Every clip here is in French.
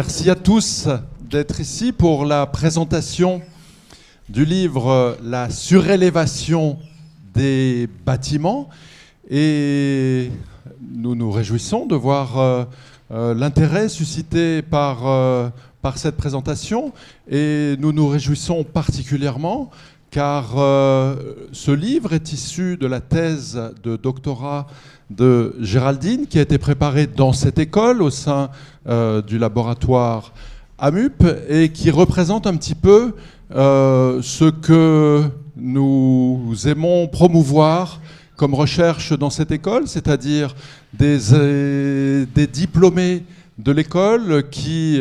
Merci à tous d'être ici pour la présentation du livre La surélévation des bâtiments. Et nous nous réjouissons de voir l'intérêt suscité par cette présentation. Et nous nous réjouissons particulièrement car ce livre est issu de la thèse de doctorat de Géraldine qui a été préparée dans cette école au sein du laboratoire AMUP et qui représente un petit peu ce que nous aimons promouvoir comme recherche dans cette école, c'est-à-dire des diplômés de l'école qui,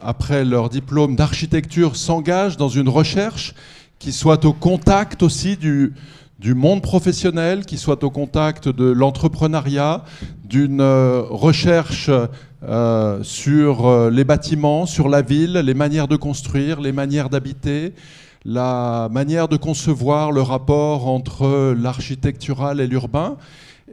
après leur diplôme d'architecture, s'engagent dans une recherche qui soit au contact aussi du monde professionnel, qui soit au contact de l'entrepreneuriat, d'une recherche sur les bâtiments, sur la ville, les manières de construire, les manières d'habiter, la manière de concevoir le rapport entre l'architectural et l'urbain.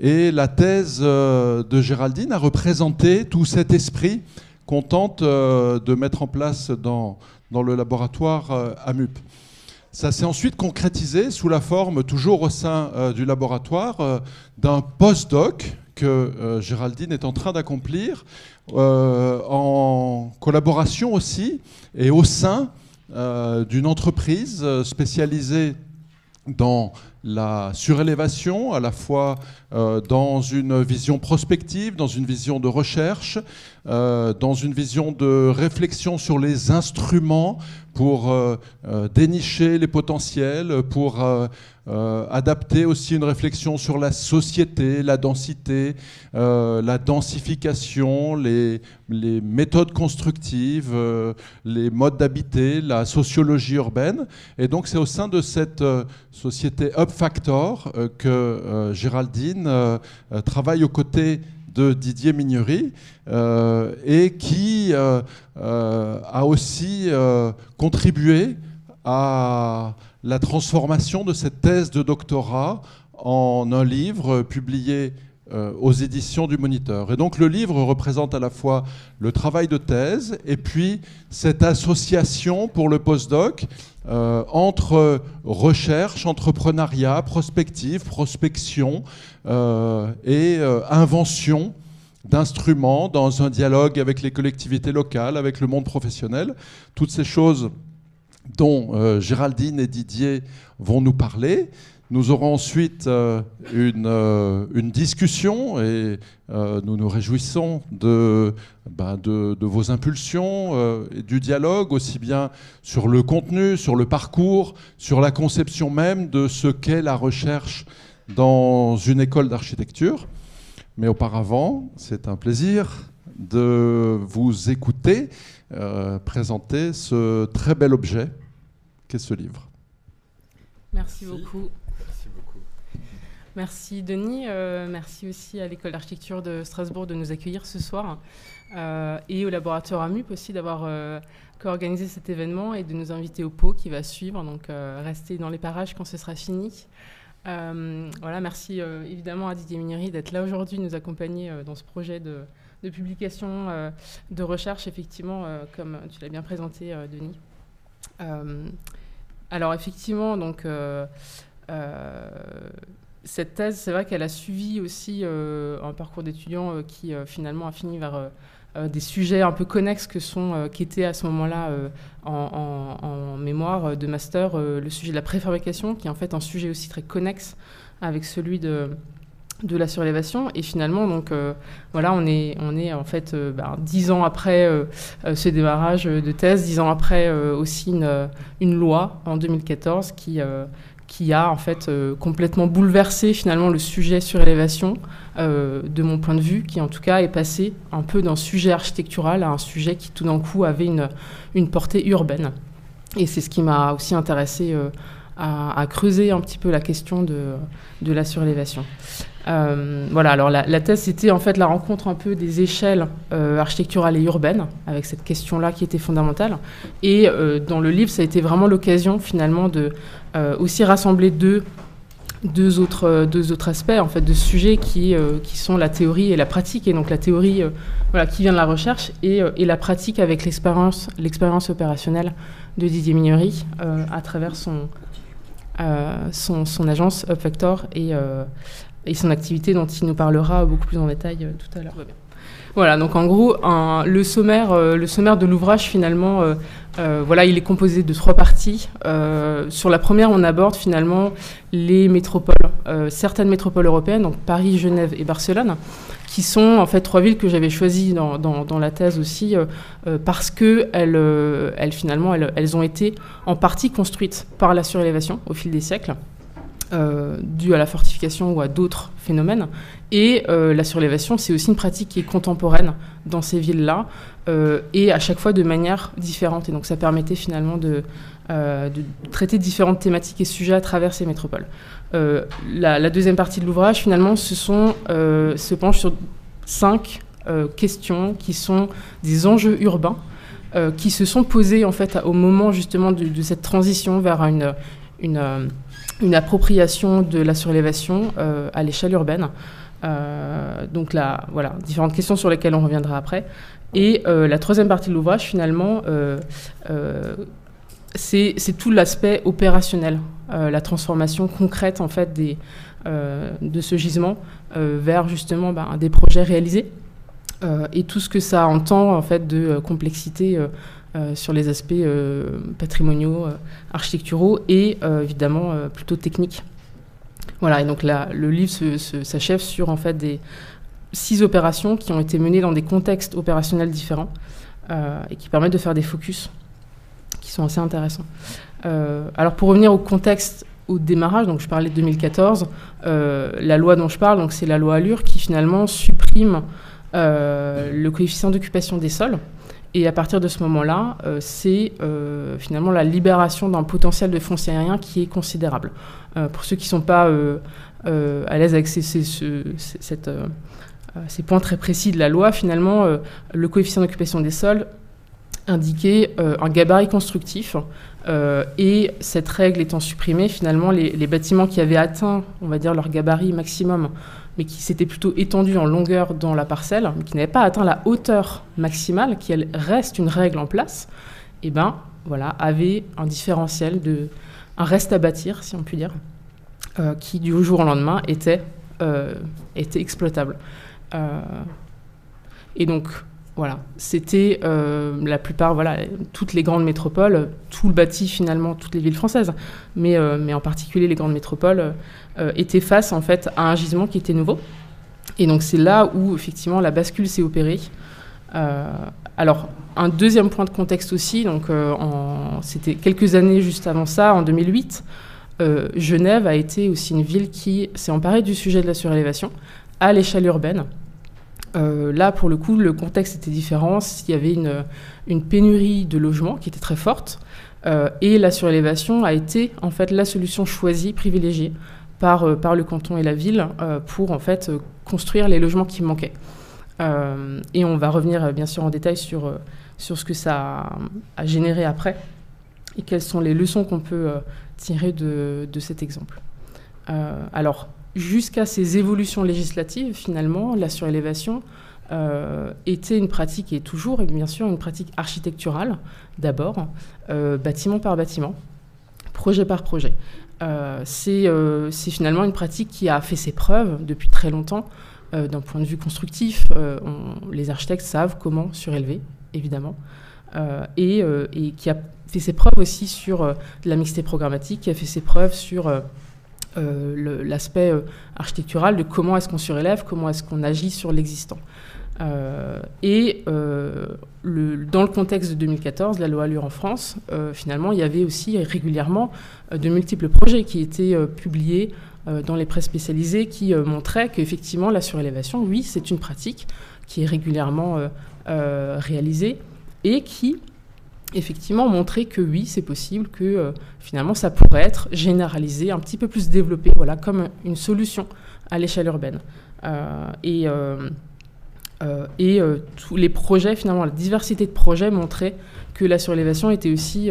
Et la thèse de Géraldine a représenté tout cet esprit qu'on tente de mettre en place dans le laboratoire AMUP. Ça s'est ensuite concrétisé sous la forme, toujours au sein du laboratoire, d'un postdoc que Géraldine est en train d'accomplir, en collaboration aussi et au sein d'une entreprise spécialisée dans la surélévation, à la fois dans une vision prospective, dans une vision de recherche, dans une vision de réflexion sur les instruments pour dénicher les potentiels, pour adapter aussi une réflexion sur la société, la densité, la densification, les méthodes constructives, les modes d'habiter, la sociologie urbaine. Et donc c'est au sein de cette société UpFactor que Géraldine travaille aux côtés de Didier Mignery et qui a aussi contribué à la transformation de cette thèse de doctorat en un livre publié aux éditions du Moniteur. Et donc le livre représente à la fois le travail de thèse et puis cette association pour le postdoc entre recherche, entrepreneuriat, prospective, prospection et invention d'instruments dans un dialogue avec les collectivités locales, avec le monde professionnel. Toutes ces choses dont Géraldine et Didier vont nous parler. Nous aurons ensuite une discussion et nous nous réjouissons de vos impulsions et du dialogue, aussi bien sur le contenu, sur le parcours, sur la conception même de ce qu'est la recherche dans une école d'architecture. Mais auparavant, c'est un plaisir de vous écouter présenter ce très bel objet qu'est ce livre. Merci beaucoup. Merci Denis, merci aussi à l'école d'architecture de Strasbourg de nous accueillir ce soir et au laboratoire AMUP aussi d'avoir co-organisé cet événement et de nous inviter au pot qui va suivre, donc restez dans les parages quand ce sera fini. Voilà, merci évidemment à Didier Mignery d'être là aujourd'hui, nous accompagner dans ce projet de publication de recherche, effectivement, comme tu l'as bien présenté Denis. Alors effectivement, donc cette thèse, c'est vrai qu'elle a suivi aussi un parcours d'étudiant qui finalement a fini vers des sujets un peu connexes qui étaient à ce moment-là en mémoire de master, le sujet de la préfabrication, qui est en fait un sujet aussi très connexe avec celui de la surélévation. Et finalement, donc, voilà, on est en fait 10 ans après ce démarrage de thèse, 10 ans après aussi une loi en 2014 qui a en fait complètement bouleversé finalement le sujet surélévation de mon point de vue, qui en tout cas est passé un peu d'un sujet architectural à un sujet qui tout d'un coup avait une portée urbaine. Et c'est ce qui m'a aussi intéressé à creuser un petit peu la question de la surélévation. Voilà, alors la thèse, c'était en fait la rencontre un peu des échelles architecturales et urbaines, avec cette question-là qui était fondamentale. Et dans le livre, ça a été vraiment l'occasion finalement de aussi rassembler deux deux autres aspects en fait, de ce sujet qui sont la théorie et la pratique. Et donc la théorie voilà, qui vient de la recherche et la pratique avec l'expérience opérationnelle de Didier Mignery à travers son agence UpFactor et son activité dont il nous parlera beaucoup plus en détail tout à l'heure. Voilà, donc en gros, le sommaire de l'ouvrage, finalement, voilà, il est composé de 3 parties. Sur la première, on aborde finalement les métropoles, certaines métropoles européennes, donc Paris, Genève et Barcelone, qui sont en fait 3 villes que j'avais choisies dans la thèse aussi, parce qu'elles ont été en partie construites par la surélévation au fil des siècles. Due à la fortification ou à d'autres phénomènes. Et la surélévation, c'est aussi une pratique qui est contemporaine dans ces villes-là, et à chaque fois de manière différente. Et donc ça permettait finalement de traiter différentes thématiques et sujets à travers ces métropoles. La deuxième partie de l'ouvrage, finalement, se penche sur 5 questions qui sont des enjeux urbains qui se sont posés en fait au moment justement de cette transition vers une appropriation de la surélévation à l'échelle urbaine. Donc là, voilà, différentes questions sur lesquelles on reviendra après. Et la troisième partie de l'ouvrage, finalement, c'est tout l'aspect opérationnel, la transformation concrète en fait de ce gisement vers justement des projets réalisés et tout ce que ça entend en fait de complexité sur les aspects patrimoniaux, architecturaux et évidemment plutôt techniques. Voilà, et donc là, le livre s'achève sur en fait 6 opérations qui ont été menées dans des contextes opérationnels différents et qui permettent de faire des focus qui sont assez intéressants. Alors pour revenir au contexte au démarrage, donc je parlais de 2014, la loi dont je parle, donc c'est la loi ALUR qui finalement supprime le coefficient d'occupation des sols. Et à partir de ce moment-là, c'est finalement la libération d'un potentiel de foncier aérien qui est considérable. Pour ceux qui ne sont pas à l'aise avec ces points très précis de la loi, finalement, le coefficient d'occupation des sols indiquait un gabarit constructif. Et cette règle étant supprimée, finalement, les bâtiments qui avaient atteint, on va dire, leur gabarit maximum, mais qui s'étaient plutôt étendus en longueur dans la parcelle, mais qui n'avaient pas atteint la hauteur maximale, qui elle reste une règle en place, et ben voilà, avaient un différentiel, un reste à bâtir, si on peut dire, qui du jour au lendemain était exploitable. Et donc voilà, c'était la plupart, voilà, toutes les grandes métropoles, tout le bâti finalement, toutes les villes françaises, mais en particulier les grandes métropoles, étaient face en fait à un gisement qui était nouveau. Et donc c'est là où effectivement la bascule s'est opérée. Alors un deuxième point de contexte aussi, donc c'était quelques années juste avant ça, en 2008, Genève a été aussi une ville qui s'est emparée du sujet de la surélévation à l'échelle urbaine. Là, pour le coup, le contexte était différent. Il y avait une pénurie de logements qui était très forte, et la surélévation a été en fait la solution choisie, privilégiée par le canton et la ville pour en fait construire les logements qui manquaient. Et on va revenir bien sûr en détail sur ce que ça a généré après et quelles sont les leçons qu'on peut tirer de cet exemple. Alors, jusqu'à ces évolutions législatives, finalement, la surélévation était une pratique, et toujours, bien sûr, une pratique architecturale, d'abord, bâtiment par bâtiment, projet par projet. C'est finalement une pratique qui a fait ses preuves depuis très longtemps, d'un point de vue constructif. Les architectes savent comment surélever, évidemment, et qui a fait ses preuves aussi sur la mixité programmatique, qui a fait ses preuves sur l'aspect architectural de comment est-ce qu'on surélève, comment est-ce qu'on agit sur l'existant. Dans le contexte de 2014, la loi ALUR en France, finalement, il y avait aussi régulièrement de multiples projets qui étaient publiés dans les presses spécialisées qui montraient qu'effectivement, la surélévation, oui, c'est une pratique qui est régulièrement réalisée et qui effectivement montrer que oui, c'est possible, que finalement ça pourrait être généralisé, un petit peu plus développé, voilà, comme une solution à l'échelle urbaine. Tous les projets, finalement, la diversité de projets montrait que la surélévation était aussi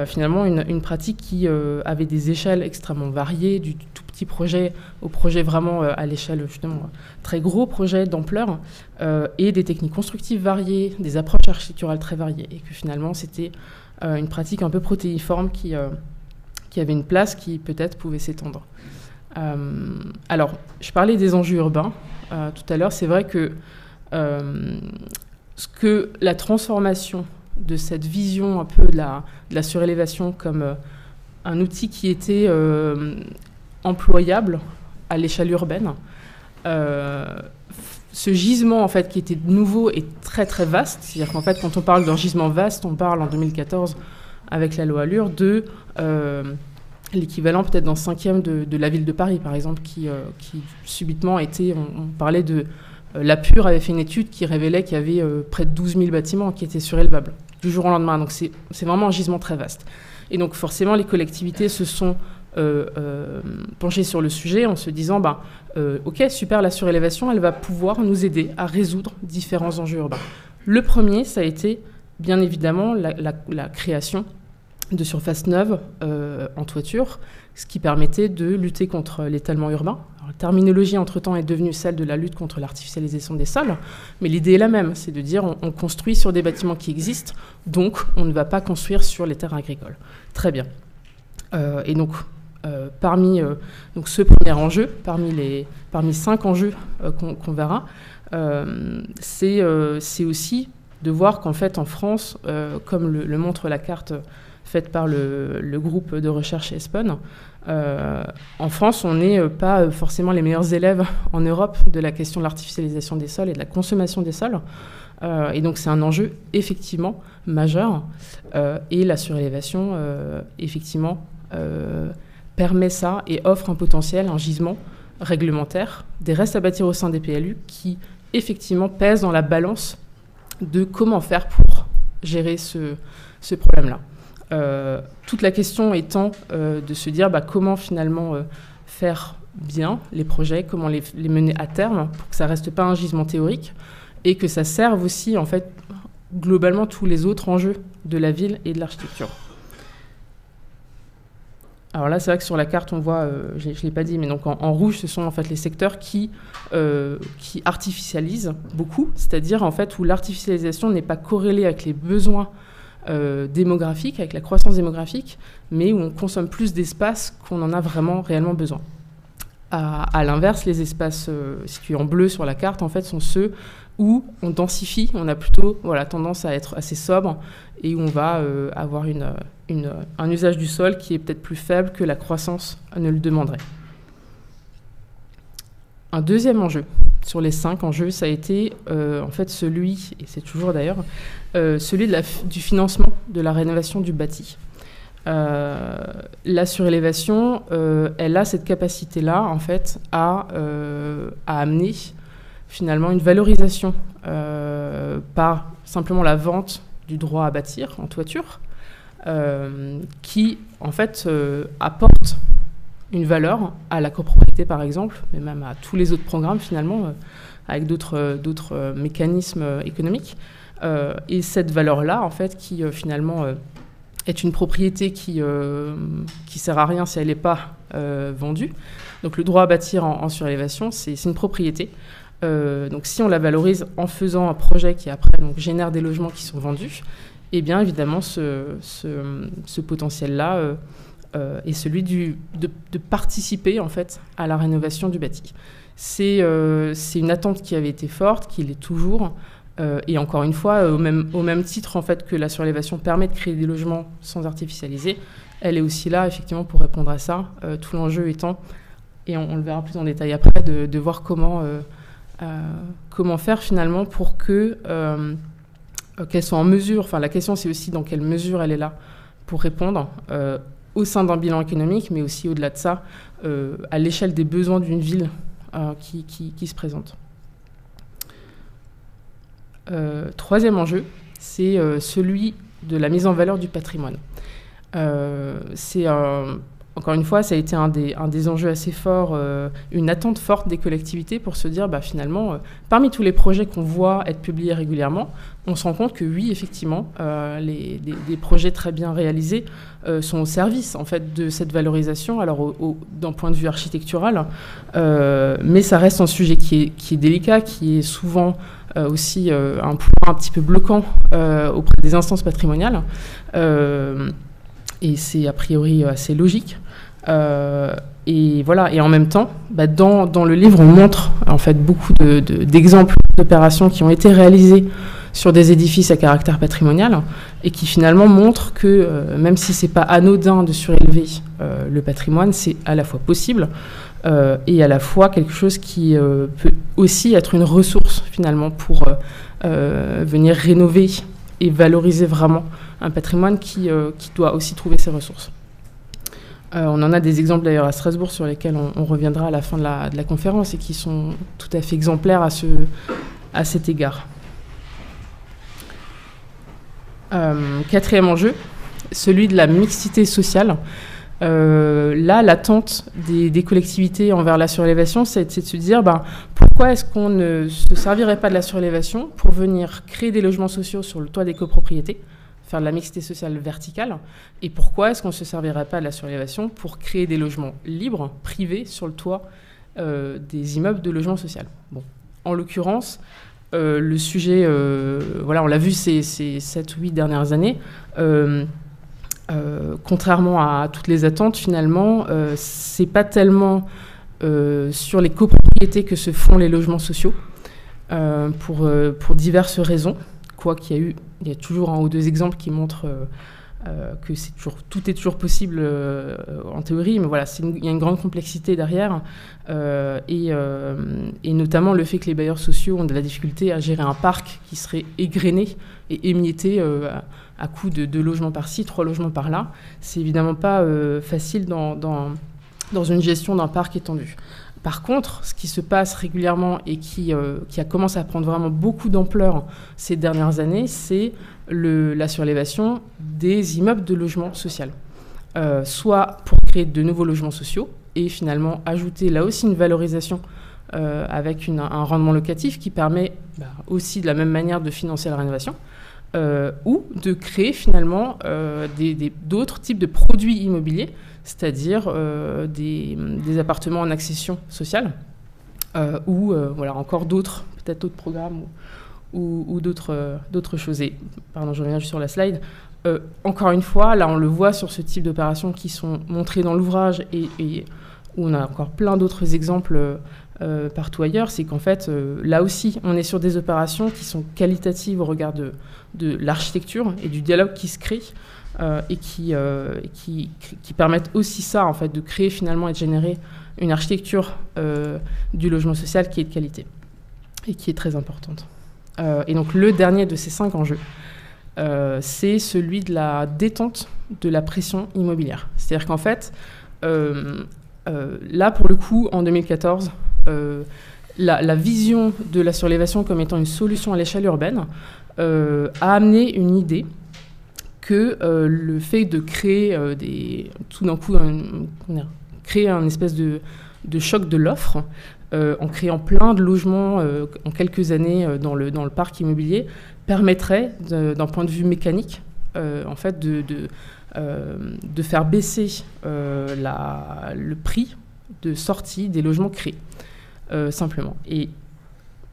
finalement une pratique qui avait des échelles extrêmement variées, du tout petit projet au projet vraiment à l'échelle justement très gros projet d'ampleur, et des techniques constructives variées, des approches architecturales très variées, et que finalement c'était une pratique un peu protéiforme qui avait une place qui peut-être pouvait s'étendre. Alors, je parlais des enjeux urbains tout à l'heure. C'est vrai que la transformation de cette vision un peu de la surélévation comme un outil qui était employable à l'échelle urbaine, ce gisement en fait qui était nouveau et très très vaste, c'est-à-dire qu'en fait quand on parle d'un gisement vaste, on parle en 2014 avec la loi Allure de l'équivalent peut-être dans 5e de la ville de Paris par exemple, qui subitement était, on parlait de la Pure avait fait une étude qui révélait qu'il y avait près de 12 000 bâtiments qui étaient surélevables du jour au lendemain, donc c'est vraiment un gisement très vaste. Et donc forcément les collectivités se sont penchées sur le sujet en se disant ok, super, la surélévation, elle va pouvoir nous aider à résoudre différents enjeux urbains. Le premier, ça a été bien évidemment la création de surfaces neuves en toiture, ce qui permettait de lutter contre l'étalement urbain. Alors, la terminologie entre-temps est devenue celle de la lutte contre l'artificialisation des sols, mais l'idée est la même, c'est de dire on construit sur des bâtiments qui existent, donc on ne va pas construire sur les terres agricoles. Très bien. Et donc, parmi donc ce premier enjeu, parmi 5 enjeux qu'on verra, c'est aussi de voir qu'en fait en France, comme le montre la carte faite par le groupe de recherche ESPON, en France, on n'est pas forcément les meilleurs élèves en Europe de la question de l'artificialisation des sols et de la consommation des sols. Et donc c'est un enjeu effectivement majeur. Et la surélévation, effectivement, permet ça et offre un potentiel, un gisement réglementaire des restes à bâtir au sein des PLU qui, effectivement, pèsent dans la balance de comment faire pour gérer ce problème-là. Toute la question étant de se dire comment finalement faire bien les projets, comment les mener à terme pour que ça ne reste pas un gisement théorique et que ça serve aussi en fait globalement tous les autres enjeux de la ville et de l'architecture. Alors là, c'est vrai que sur la carte, on voit, je ne l'ai pas dit, mais donc en rouge, ce sont en fait les secteurs qui artificialisent beaucoup, c'est-à-dire en fait où l'artificialisation n'est pas corrélée avec les besoins démographique, avec la croissance démographique, mais où on consomme plus d'espace qu'on en a vraiment réellement besoin. À l'inverse, les espaces situés en bleu sur la carte, en fait, sont ceux où on densifie, on a plutôt tendance à être assez sobre et où on va avoir un usage du sol qui est peut-être plus faible que la croissance ne le demanderait. Un deuxième enjeu sur les 5 enjeux, ça a été en fait celui, et c'est toujours d'ailleurs, celui du financement de la rénovation du bâti. La surélévation, elle a cette capacité-là, en fait, à amener finalement une valorisation par simplement la vente du droit à bâtir en toiture, qui, en fait, apporte une valeur à la copropriété, par exemple, mais même à tous les autres programmes, finalement, avec d'autres mécanismes économiques. Et cette valeur-là, en fait, qui, finalement, est une propriété qui sert à rien si elle n'est pas vendue. Donc, le droit à bâtir en surélévation, c'est une propriété. Donc, si on la valorise en faisant un projet qui, après, donc, génère des logements qui sont vendus, eh bien, évidemment, ce potentiel-là est celui de participer en fait à la rénovation du bâti. C'est une attente qui avait été forte, qui l'est toujours, et encore une fois, au même titre en fait que la surélévation permet de créer des logements sans artificialiser, elle est aussi là effectivement pour répondre à ça. Tout l'enjeu étant, et on le verra plus en détail après, de voir comment faire finalement pour que qu'elles soient en mesure. Enfin, la question c'est aussi dans quelle mesure elle est là pour répondre. Au sein d'un bilan économique, mais aussi au-delà de ça, à l'échelle des besoins d'une ville qui se présente. Troisième enjeu, c'est celui de la mise en valeur du patrimoine. C'est encore une fois, ça a été un des enjeux assez forts, une attente forte des collectivités pour se dire, finalement, parmi tous les projets qu'on voit être publiés régulièrement, on se rend compte que oui, effectivement, des projets très bien réalisés sont au service en fait, de cette valorisation, alors d'un point de vue architectural, mais ça reste un sujet qui est délicat, qui est souvent aussi un point un petit peu bloquant auprès des instances patrimoniales, et c'est a priori assez logique. Et voilà. Et en même temps, dans le livre, on montre en fait beaucoup d'exemples d'opérations qui ont été réalisées sur des édifices à caractère patrimonial et qui finalement montrent que même si c'est pas anodin de surélever le patrimoine, c'est à la fois possible et à la fois quelque chose qui peut aussi être une ressource finalement pour venir rénover et valoriser vraiment un patrimoine qui doit aussi trouver ses ressources. On en a des exemples d'ailleurs à Strasbourg sur lesquels on reviendra à la fin de la conférence et qui sont tout à fait exemplaires à cet égard. Quatrième enjeu, celui de la mixité sociale. Là, l'attente des collectivités envers la surélévation, c'est de se dire pourquoi est-ce qu'on ne se servirait pas de la surélévation pour venir créer des logements sociaux sur le toit des copropriétés, faire de la mixité sociale verticale, et pourquoi est-ce qu'on ne se servirait pas de la surélévation pour créer des logements libres, privés, sur le toit des immeubles de logement social. Bon. En l'occurrence, le sujet, on l'a vu ces 7 ou 8 dernières années, contrairement à toutes les attentes, finalement, c'est pas tellement sur les copropriétés que se font les logements sociaux, pour diverses raisons, il y a toujours un ou deux exemples qui montrent que tout est toujours possible en théorie, mais voilà, il y a une grande complexité derrière, et notamment le fait que les bailleurs sociaux ont de la difficulté à gérer un parc qui serait égrené et émietté à coup de 2 logements par-ci, 3 logements par-là. C'est évidemment pas facile dans une gestion d'un parc étendu. Par contre, ce qui se passe régulièrement et qui a commencé à prendre vraiment beaucoup d'ampleur ces dernières années, c'est la surélévation des immeubles de logement social. Soit pour créer de nouveaux logements sociaux et finalement ajouter là aussi une valorisation avec un rendement locatif qui permet aussi de la même manière de financer la rénovation, ou de créer finalement d'autres types de produits immobiliers, c'est-à-dire des appartements en accession sociale, ou encore peut-être d'autres programmes ou d'autres choses. Et, pardon, je reviens juste sur la slide. Encore une fois, là on le voit sur ce type d'opérations qui sont montrées dans l'ouvrage et où on a encore plein d'autres exemples partout ailleurs, c'est qu'en fait, là aussi, on est sur des opérations qui sont qualitatives au regard de l'architecture et du dialogue qui se crée, et qui permettent aussi ça, en fait, de créer finalement et de générer une architecture du logement social qui est de qualité et qui est très importante. Et donc le dernier de ces 5 enjeux, c'est celui de la détente de la pression immobilière. C'est-à-dire qu'en fait, là, pour le coup, en 2014, la vision de la surélévation comme étant une solution à l'échelle urbaine a amené une idée que le fait de créer tout d'un coup créer un espèce de choc de l'offre en créant plein de logements en quelques années dans le parc immobilier permettrait, d'un point de vue mécanique, en fait, de faire baisser le prix de sortie des logements créés, simplement. Et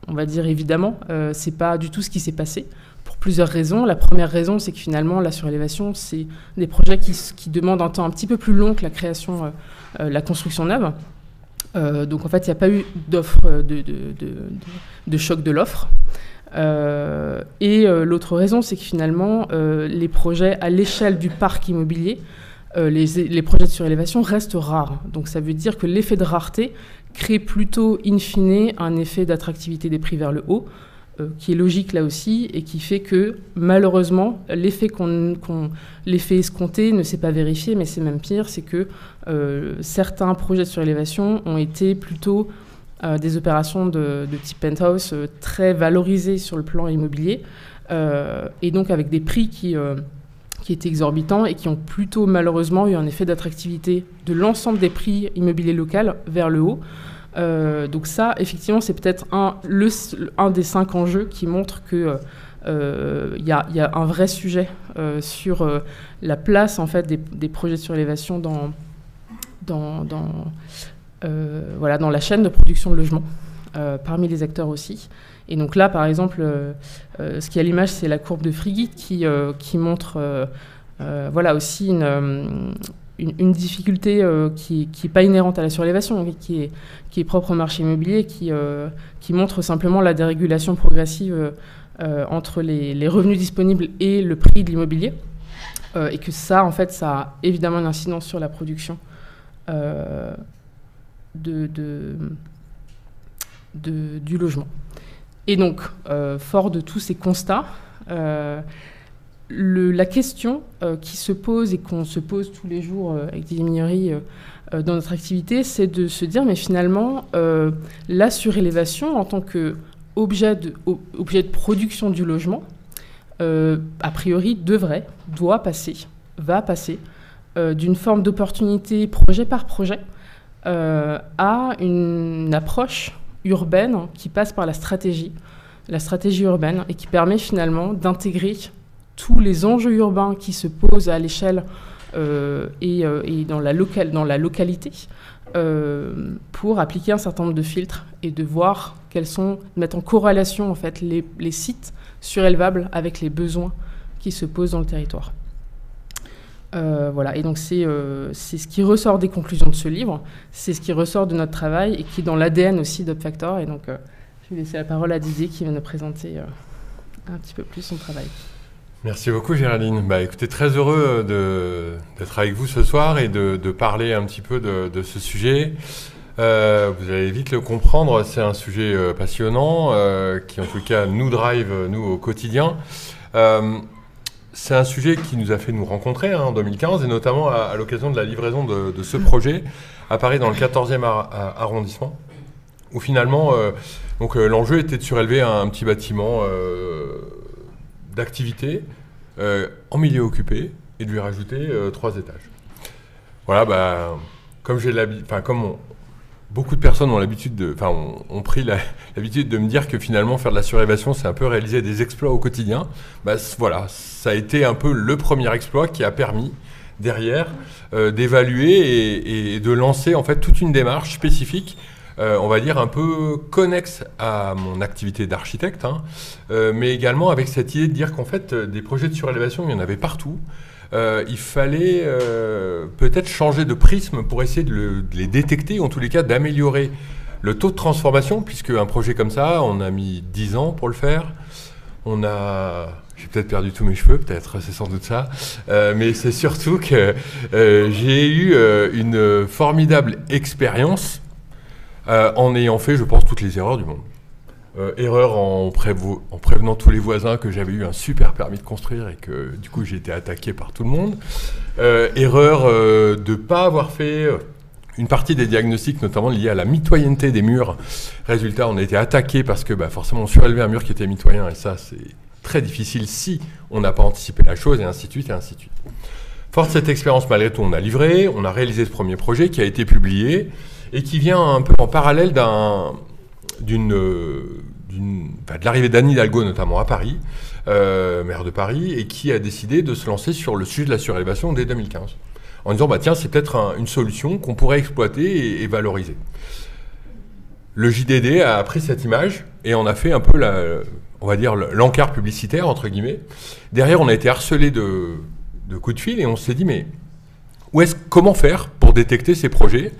on va dire évidemment, c'est pas du tout ce qui s'est passé, pour plusieurs raisons. La première raison, c'est que finalement, la surélévation, c'est des projets qui demandent un temps un petit peu plus long que la création, la construction neuve. Donc en fait, il n'y a pas eu d'offre, de choc de l'offre. Et l'autre raison, c'est que finalement, les projets à l'échelle du parc immobilier, les projets de surélévation restent rares. Donc ça veut dire que l'effet de rareté crée plutôt, in fine, un effet d'attractivité des prix vers le haut, qui est logique là aussi, et qui fait que, malheureusement, l'effet escompté ne s'est pas vérifié, mais c'est même pire, c'est que certains projets de surélévation ont été plutôt des opérations de type penthouse très valorisées sur le plan immobilier, et donc avec des prix qui qui étaient exorbitants et qui ont plutôt malheureusement eu un effet d'attractivité de l'ensemble des prix immobiliers locaux vers le haut. Donc ça, effectivement, c'est peut-être un des 5 enjeux qui montrent que y a un vrai sujet sur la place en fait des projets de surélévation dans la chaîne de production de logements, parmi les acteurs aussi. Et donc là, par exemple, ce qui est à l'image, c'est la courbe de Frigid qui montre aussi une difficulté qui n'est pas inhérente à la surélévation, mais qui est propre au marché immobilier, qui montre simplement la dérégulation progressive entre les revenus disponibles et le prix de l'immobilier. Et que ça, en fait, ça a évidemment une incidence sur la production du logement. Et donc, fort de tous ces constats, la question qui se pose et qu'on se pose tous les jours avec Didier Mignori dans notre activité, c'est de se dire, mais finalement, la surélévation en tant qu'objet de production du logement, a priori, va passer d'une forme d'opportunité projet par projet à une approche urbaine qui passe par la stratégie urbaine et qui permet finalement d'intégrer tous les enjeux urbains qui se posent à l'échelle et dans la localité pour appliquer un certain nombre de filtres et de voir mettre en corrélation en fait les sites surélevables avec les besoins qui se posent dans le territoire. Et donc c'est ce qui ressort des conclusions de ce livre, c'est ce qui ressort de notre travail et qui est dans l'ADN aussi d'UpFactor. Et donc je vais laisser la parole à Didier qui va nous présenter un petit peu plus son travail. Merci beaucoup Géraldine. Écoutez, très heureux d'être avec vous ce soir et de parler un petit peu de ce sujet. Vous allez vite le comprendre, c'est un sujet passionnant qui en tout cas nous drive nous au quotidien. C'est un sujet qui nous a fait nous rencontrer en 2015 et notamment à l'occasion de la livraison de ce projet à Paris dans le 14e arrondissement où finalement l'enjeu était de surélever un petit bâtiment d'activité en milieu occupé et de lui rajouter 3 étages. Voilà, comme beaucoup de personnes ont pris l'habitude de me dire que finalement faire de la surélévation, c'est un peu réaliser des exploits au quotidien. Voilà, ça a été un peu le premier exploit qui a permis derrière d'évaluer et de lancer en fait toute une démarche spécifique, on va dire un peu connexe à mon activité d'architecte, mais également avec cette idée de dire qu'en fait des projets de surélévation, il y en avait partout. Il fallait peut-être changer de prisme pour essayer de les détecter, ou en tous les cas d'améliorer le taux de transformation, puisque un projet comme ça, on a mis 10 ans pour le faire. J'ai peut-être perdu tous mes cheveux, peut-être, c'est sans doute ça. Mais c'est surtout que j'ai eu une formidable expérience en ayant fait, je pense, toutes les erreurs du monde. Erreur en prévenant tous les voisins que j'avais eu un super permis de construire et que du coup j'ai été attaqué par tout le monde. Erreur de ne pas avoir fait une partie des diagnostics, notamment liés à la mitoyenneté des murs. Résultat, on a été attaqué parce que forcément on surélevé un mur qui était mitoyen et ça c'est très difficile si on n'a pas anticipé la chose et ainsi de suite et ainsi de suite. Fort de cette expérience, malgré tout, on a livré, on a réalisé ce premier projet qui a été publié et qui vient un peu en parallèle de l'arrivée d'Anne Hidalgo, notamment à Paris, maire de Paris, et qui a décidé de se lancer sur le sujet de la surélévation dès 2015. En disant, tiens, c'est peut-être une solution qu'on pourrait exploiter et valoriser. Le JDD a pris cette image et on a fait un peu, on va dire, l'encart publicitaire, entre guillemets. Derrière, on a été harcelé de coups de fil et on s'est dit, mais comment faire pour détecter ces projets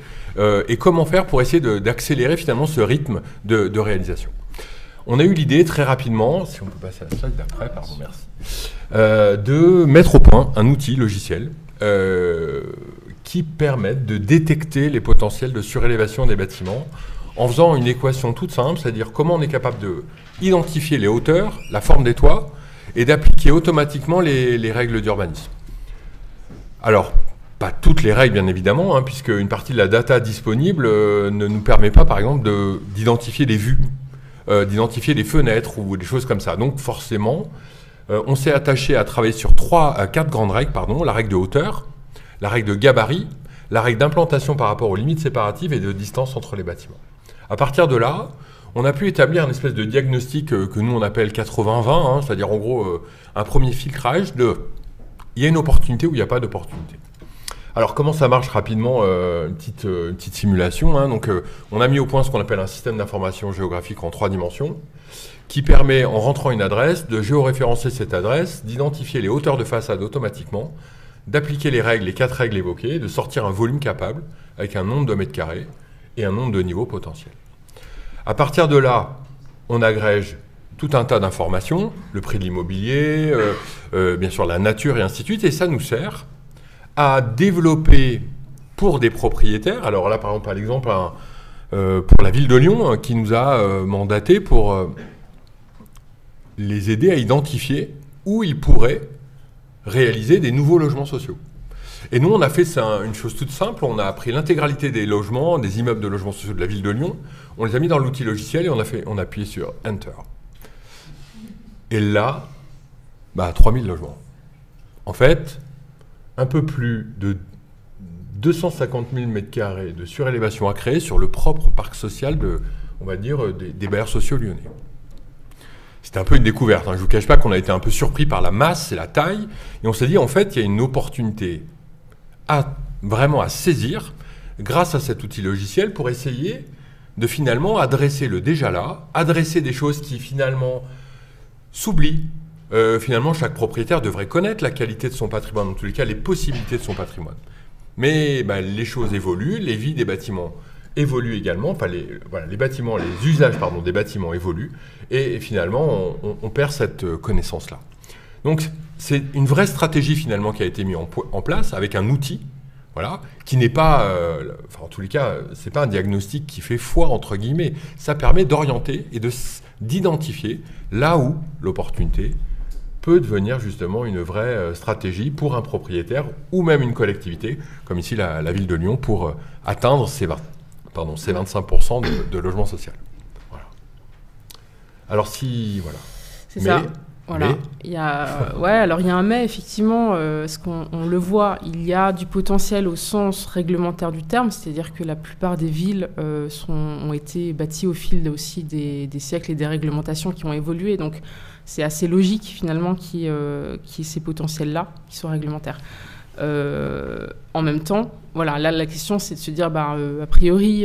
et comment faire pour essayer d'accélérer finalement ce rythme de réalisation. On a eu l'idée très rapidement, si on peut passer à la slide d'après, pardon, merci, de mettre au point un outil logiciel qui permette de détecter les potentiels de surélévation des bâtiments en faisant une équation toute simple, c'est-à-dire comment on est capable d'identifier les hauteurs, la forme des toits et d'appliquer automatiquement les règles d'urbanisme. Alors, pas toutes les règles, bien évidemment, puisque une partie de la data disponible ne nous permet pas, par exemple, d'identifier les vues, d'identifier les fenêtres ou des choses comme ça. Donc, forcément, on s'est attaché à travailler sur 4 grandes règles, la règle de hauteur, la règle de gabarit, la règle d'implantation par rapport aux limites séparatives et de distance entre les bâtiments. À partir de là, on a pu établir une espèce de diagnostic que nous on appelle 80-20, c'est-à-dire en gros un premier filtrage de il y a une opportunité ou il n'y a pas d'opportunité. Alors comment ça marche rapidement, une petite simulation, Donc on a mis au point ce qu'on appelle un système d'information géographique en 3 dimensions qui permet, en rentrant une adresse, de géoréférencer cette adresse, d'identifier les hauteurs de façade automatiquement, d'appliquer les 4 règles évoquées, de sortir un volume capable avec un nombre de mètres carrés et un nombre de niveaux potentiels. À partir de là, on agrège tout un tas d'informations, le prix de l'immobilier, bien sûr la nature et ainsi de suite, et ça nous sert à développer pour des propriétaires, alors là par exemple pour la ville de Lyon qui nous a mandaté pour les aider à identifier où ils pourraient réaliser des nouveaux logements sociaux. Et nous, on a fait une chose toute simple, on a pris l'intégralité des logements, des immeubles de logements sociaux de la ville de Lyon, on les a mis dans l'outil logiciel et on a appuyé sur Enter. Et là, 3000 logements. En fait, un peu plus de 250 000 m² de surélévation à créer sur le propre parc social des bailleurs sociaux lyonnais. C'était un peu une découverte. Je ne vous cache pas qu'on a été un peu surpris par la masse et la taille. Et on s'est dit, en fait, il y a une opportunité vraiment à saisir grâce à cet outil logiciel pour essayer de finalement adresser le déjà là, adresser des choses qui finalement s'oublient. Finalement, chaque propriétaire devrait connaître la qualité de son patrimoine, en tous les cas, les possibilités de son patrimoine. Mais les choses évoluent, les vies des bâtiments évoluent également, les usages des bâtiments évoluent, et finalement, on perd cette connaissance-là. Donc, c'est une vraie stratégie finalement qui a été mise en place avec un outil, qui n'est pas, en tous les cas, c'est pas un diagnostic qui fait foi entre guillemets. Ça permet d'orienter et d'identifier là où l'opportunité peut devenir justement une vraie stratégie pour un propriétaire ou même une collectivité, comme ici la ville de Lyon, pour atteindre ces 25% de logement social. Voilà. Alors C'est ça. Voilà. Il y a un mais, effectivement, ce qu'on le voit, il y a du potentiel au sens réglementaire du terme, c'est-à-dire que la plupart des villes ont été bâties au fil aussi des siècles et des réglementations qui ont évolué. Donc, c'est assez logique, finalement, qu'il y ait ces potentiels-là qui sont réglementaires. En même temps, là, la question, c'est de se dire, a priori,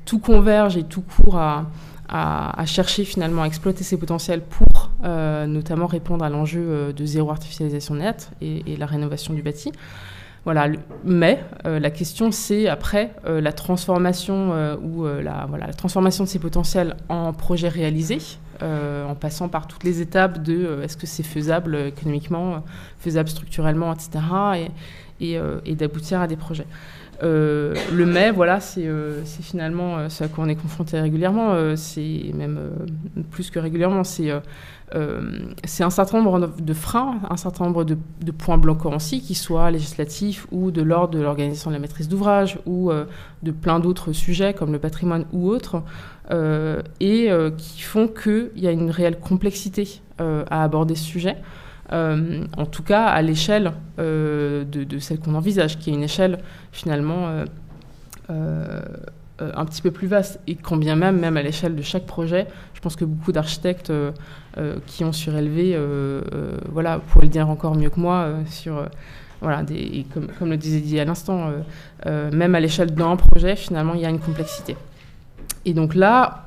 tout converge et tout court à chercher finalement à exploiter ces potentiels pour notamment répondre à l'enjeu de zéro artificialisation nette et la rénovation du bâti. Mais la question, c'est après la transformation la transformation de ces potentiels en projets réalisés, en passant par toutes les étapes de est-ce que c'est faisable économiquement, faisable structurellement, etc. et d'aboutir à des projets. Le mais, c'est finalement ce à quoi on est confronté régulièrement, c'est même plus que régulièrement, c'est un certain nombre de freins, un certain nombre de points bloquants aussi, qui soient législatifs ou de l'ordre de l'organisation de la maîtrise d'ouvrage ou de plein d'autres sujets comme le patrimoine ou autres, qui font qu'il y a une réelle complexité à aborder ce sujet. En tout cas à l'échelle de celle qu'on envisage, qui est une échelle finalement un petit peu plus vaste, et quand bien même à l'échelle de chaque projet, je pense que beaucoup d'architectes qui ont surélevé pourraient le dire encore mieux que moi comme le disait Didier à l'instant, même à l'échelle d'un projet, finalement il y a une complexité. Et donc là,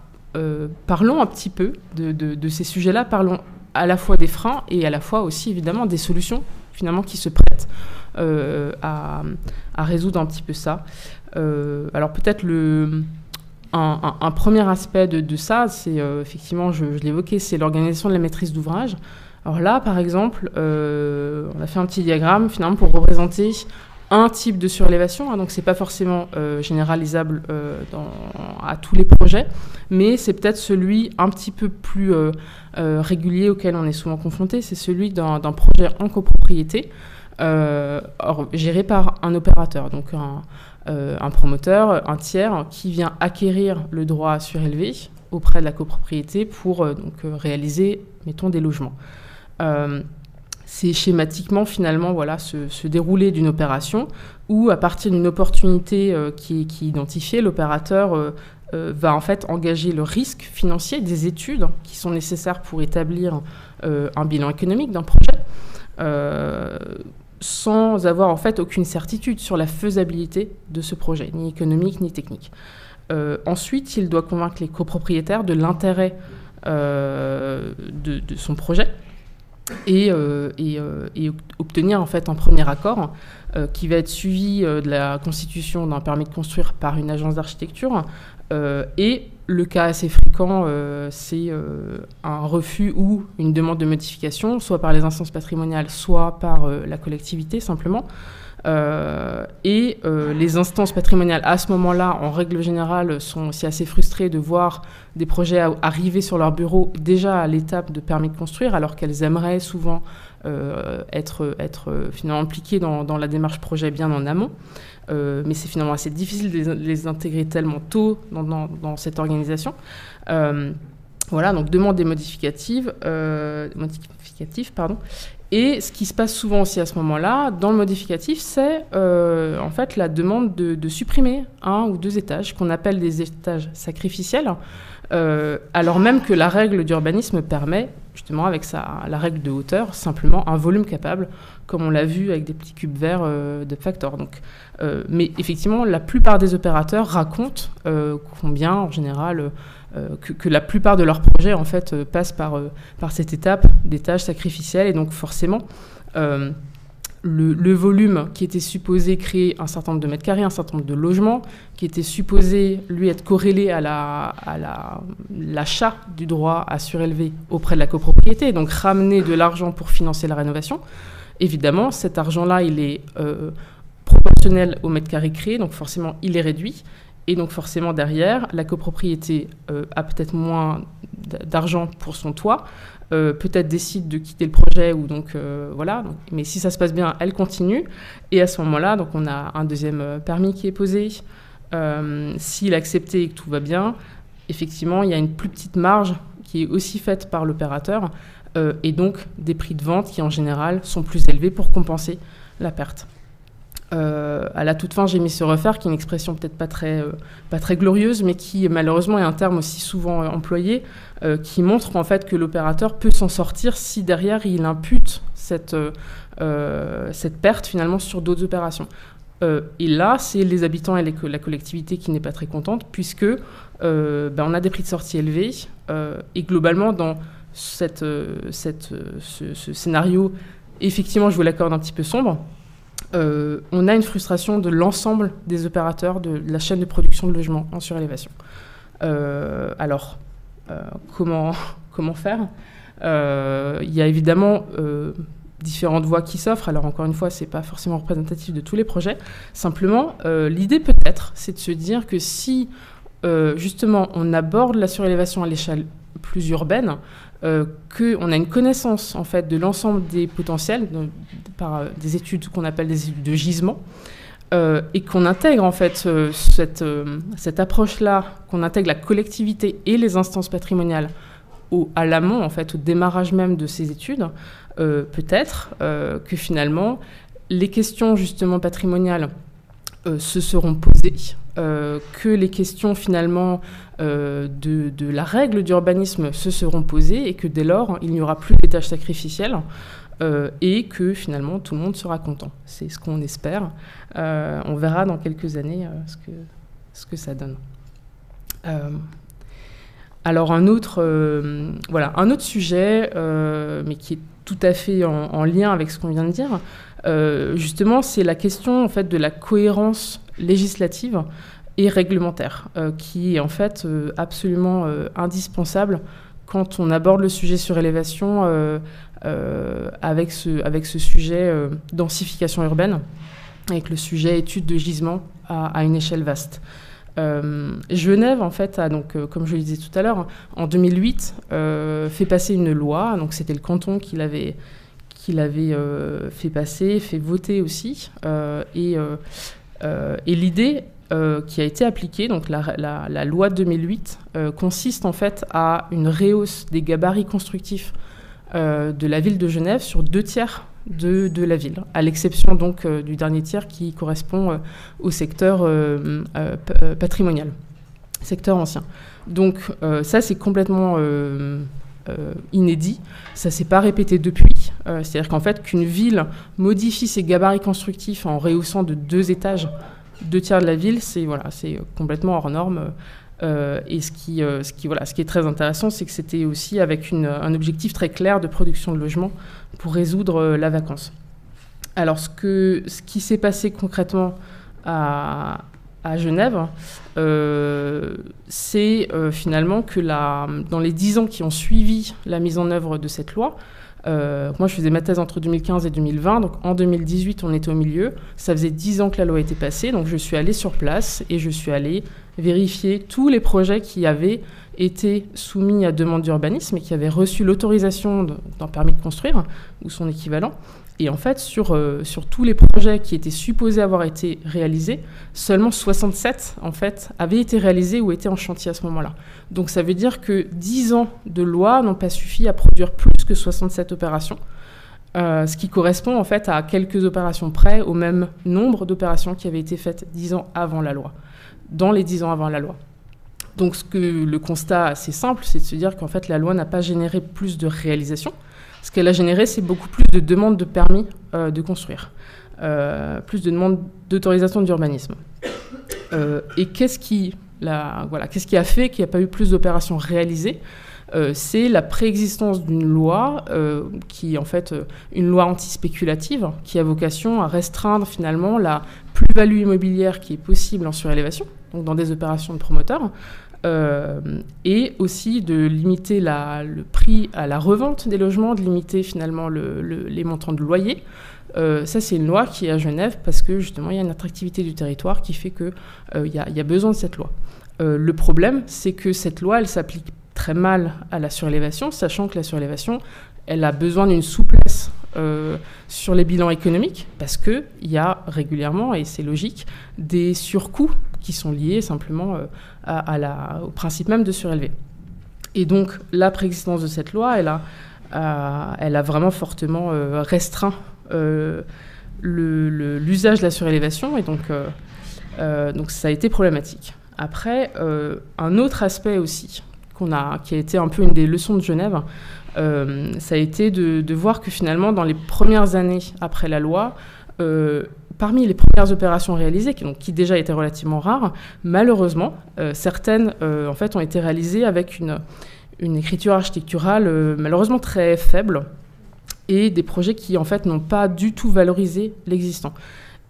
parlons un petit peu de ces sujets-là, parlons à la fois des freins et à la fois aussi évidemment des solutions finalement qui se prêtent à résoudre un petit peu ça. Alors peut-être un premier aspect de ça, c'est effectivement, je l'évoquais, c'est l'organisation de la maîtrise d'ouvrage. Alors là, par exemple, on a fait un petit diagramme finalement pour représenter un type de surélévation, donc c'est pas forcément généralisable à tous les projets, mais c'est peut-être celui un petit peu plus régulier auquel on est souvent confronté, c'est celui d'un projet en copropriété géré par un opérateur, donc un promoteur, un tiers, qui vient acquérir le droit à surélever auprès de la copropriété pour réaliser, mettons, des logements. C'est schématiquement, finalement, voilà, se dérouler d'une opération où, à partir d'une opportunité qui est identifiée, l'opérateur va en fait engager le risque financier des études qui sont nécessaires pour établir un bilan économique d'un projet, sans avoir en fait aucune certitude sur la faisabilité de ce projet, ni économique ni technique. Ensuite, il doit convaincre les copropriétaires de l'intérêt de son projet et obtenir en fait un premier accord qui va être suivi de la constitution d'un permis de construire par une agence d'architecture. Et le cas assez fréquent, c'est un refus ou une demande de modification, soit par les instances patrimoniales, soit par la collectivité simplement. Les instances patrimoniales, à ce moment-là, en règle générale, sont aussi assez frustrées de voir des projets arriver sur leur bureau déjà à l'étape de permis de construire, alors qu'elles aimeraient souvent être finalement impliquées dans la démarche projet bien en amont. Mais c'est finalement assez difficile de les intégrer tellement tôt dans cette organisation. Voilà, donc demande des modificatifs, pardon. Et ce qui se passe souvent aussi à ce moment-là, dans le modificatif, c'est en fait la demande de supprimer 1 ou 2 étages, qu'on appelle des étages sacrificiels, alors même que la règle d'urbanisme permet, justement avec la règle de hauteur, simplement un volume capable, comme on l'a vu avec des petits cubes verts de Factor. Donc, mais effectivement, la plupart des opérateurs racontent combien, en général, que la plupart de leurs projets en fait passent par cette étape des tâches sacrificielles, et donc forcément le volume qui était supposé créer un certain nombre de mètres carrés, un certain nombre de logements, qui était supposé lui être corrélé à l'achat du droit à surélever auprès de la copropriété, donc ramener de l'argent pour financer la rénovation. Évidemment, cet argent-là, il est proportionnel au mètre carré créé, donc forcément il est réduit. Et donc forcément derrière, la copropriété a peut-être moins d'argent pour son toit, peut-être décide de quitter le projet, ou donc voilà. Donc, mais si ça se passe bien, elle continue. Et à ce moment-là, donc on a un deuxième permis qui est posé. S'il est accepté et que tout va bien, effectivement, il y a une plus petite marge qui est aussi faite par l'opérateur, et donc des prix de vente qui en général sont plus élevés pour compenser la perte. À la toute fin, j'ai mis se refaire, qui est une expression peut-être pas très glorieuse, mais qui malheureusement est un terme aussi souvent employé, qui montre en fait que l'opérateur peut s'en sortir si derrière il impute cette perte finalement sur d'autres opérations. Et là, c'est les habitants et la collectivité qui n'est pas très contente, puisque on a des prix de sortie élevés, et globalement dans ce scénario, effectivement, je vous l'accorde, un petit peu sombre. On a une frustration de l'ensemble des opérateurs de la chaîne de production de logements en surélévation. Alors, comment faire ? Il y a évidemment différentes voies qui s'offrent. Alors, encore une fois, ce n'est pas forcément représentatif de tous les projets. Simplement, l'idée peut-être, c'est de se dire que si, justement, on aborde la surélévation à l'échelle plus urbaine, qu'on a une connaissance en fait de l'ensemble des potentiels par des études qu'on appelle des études de gisement, et qu'on intègre en fait cette approche-là, qu'on intègre la collectivité et les instances patrimoniales à l'amont, en fait, au démarrage même de ces études, peut-être que finalement les questions justement patrimoniales se seront posées, que les questions finalement de la règle d'urbanisme se seront posées, et que dès lors, il n'y aura plus d'étages sacrificiels, et que finalement tout le monde sera content. C'est ce qu'on espère. On verra dans quelques années ce que ça donne. Alors un autre sujet, mais qui est tout à fait en lien avec ce qu'on vient de dire, justement, c'est la question en fait de la cohérence législative et réglementaire, qui est en fait absolument indispensable quand on aborde le sujet surélévation avec ce sujet densification urbaine, avec le sujet étude de gisement à une échelle vaste. Genève, en fait, a donc, comme je le disais tout à l'heure, en 2008, fait passer une loi. Donc c'était le canton qui l'avait fait passer, fait voter aussi. Et l'idée qui a été appliquée, donc la loi de 2008, consiste en fait à une rehausse des gabarits constructifs de la ville de Genève sur 2/3 de la ville, à l'exception donc du dernier tiers qui correspond au secteur patrimonial, secteur ancien. Donc ça, c'est complètement inédit. Ça ne s'est pas répété depuis. C'est-à-dire qu'en fait, qu'une ville modifie ses gabarits constructifs en rehaussant de 2 étages 2/3 de la ville, c'est complètement hors norme. Et ce qui est très intéressant, c'est que c'était aussi avec un objectif très clair de production de logements pour résoudre la vacance. Alors, ce qui s'est passé concrètement à Genève, c'est finalement que dans les 10 ans qui ont suivi la mise en œuvre de cette loi, moi je faisais ma thèse entre 2015 et 2020, donc en 2018 on était au milieu, ça faisait 10 ans que la loi était passée, donc je suis allée sur place et je suis allée vérifier tous les projets qui avaient été soumis à demande d'urbanisme et qui avaient reçu l'autorisation d'un permis de construire, ou son équivalent. Et en fait, sur tous les projets qui étaient supposés avoir été réalisés, seulement 67 en fait, avaient été réalisés ou étaient en chantier à ce moment-là. Donc ça veut dire que 10 ans de loi n'ont pas suffi à produire plus que 67 opérations, ce qui correspond en fait à quelques opérations près au même nombre d'opérations qui avaient été faites 10 ans avant la loi, dans les 10 ans avant la loi. Donc le constat assez simple, c'est de se dire qu'en fait la loi n'a pas généré plus de réalisations. Ce qu'elle a généré, c'est beaucoup plus de demandes de permis de construire, plus de demandes d'autorisation d'urbanisme. Et qu'est-ce qui a fait qu'il n'y a pas eu plus d'opérations réalisées ? C'est la préexistence d'une loi qui est en fait une loi anti-spéculative qui a vocation à restreindre finalement la plus-value immobilière qui est possible en surélévation, donc dans des opérations de promoteurs, et aussi de limiter le prix à la revente des logements, de limiter finalement les montants de loyer. Ça, c'est une loi qui est à Genève parce que justement, il y a une attractivité du territoire qui fait qu'il y a besoin de cette loi. Le problème, c'est que cette loi, elle s'applique très mal à la surélévation, sachant que la surélévation, elle a besoin d'une souplesse sur les bilans économiques parce qu'il y a régulièrement, et c'est logique, des surcoûts qui sont liés simplement au principe même de surélever. Et donc, la préexistence de cette loi, elle a vraiment fortement restreint l'usage de la surélévation, et donc ça a été problématique. Après, un autre aspect aussi, qui a été un peu une des leçons de Genève, ça a été de voir que finalement, dans les premières années après la loi, parmi les premières opérations réalisées, qui déjà étaient relativement rares, malheureusement, certaines en fait, ont été réalisées avec une écriture architecturale malheureusement très faible et des projets qui en fait, n'ont pas du tout valorisé l'existant.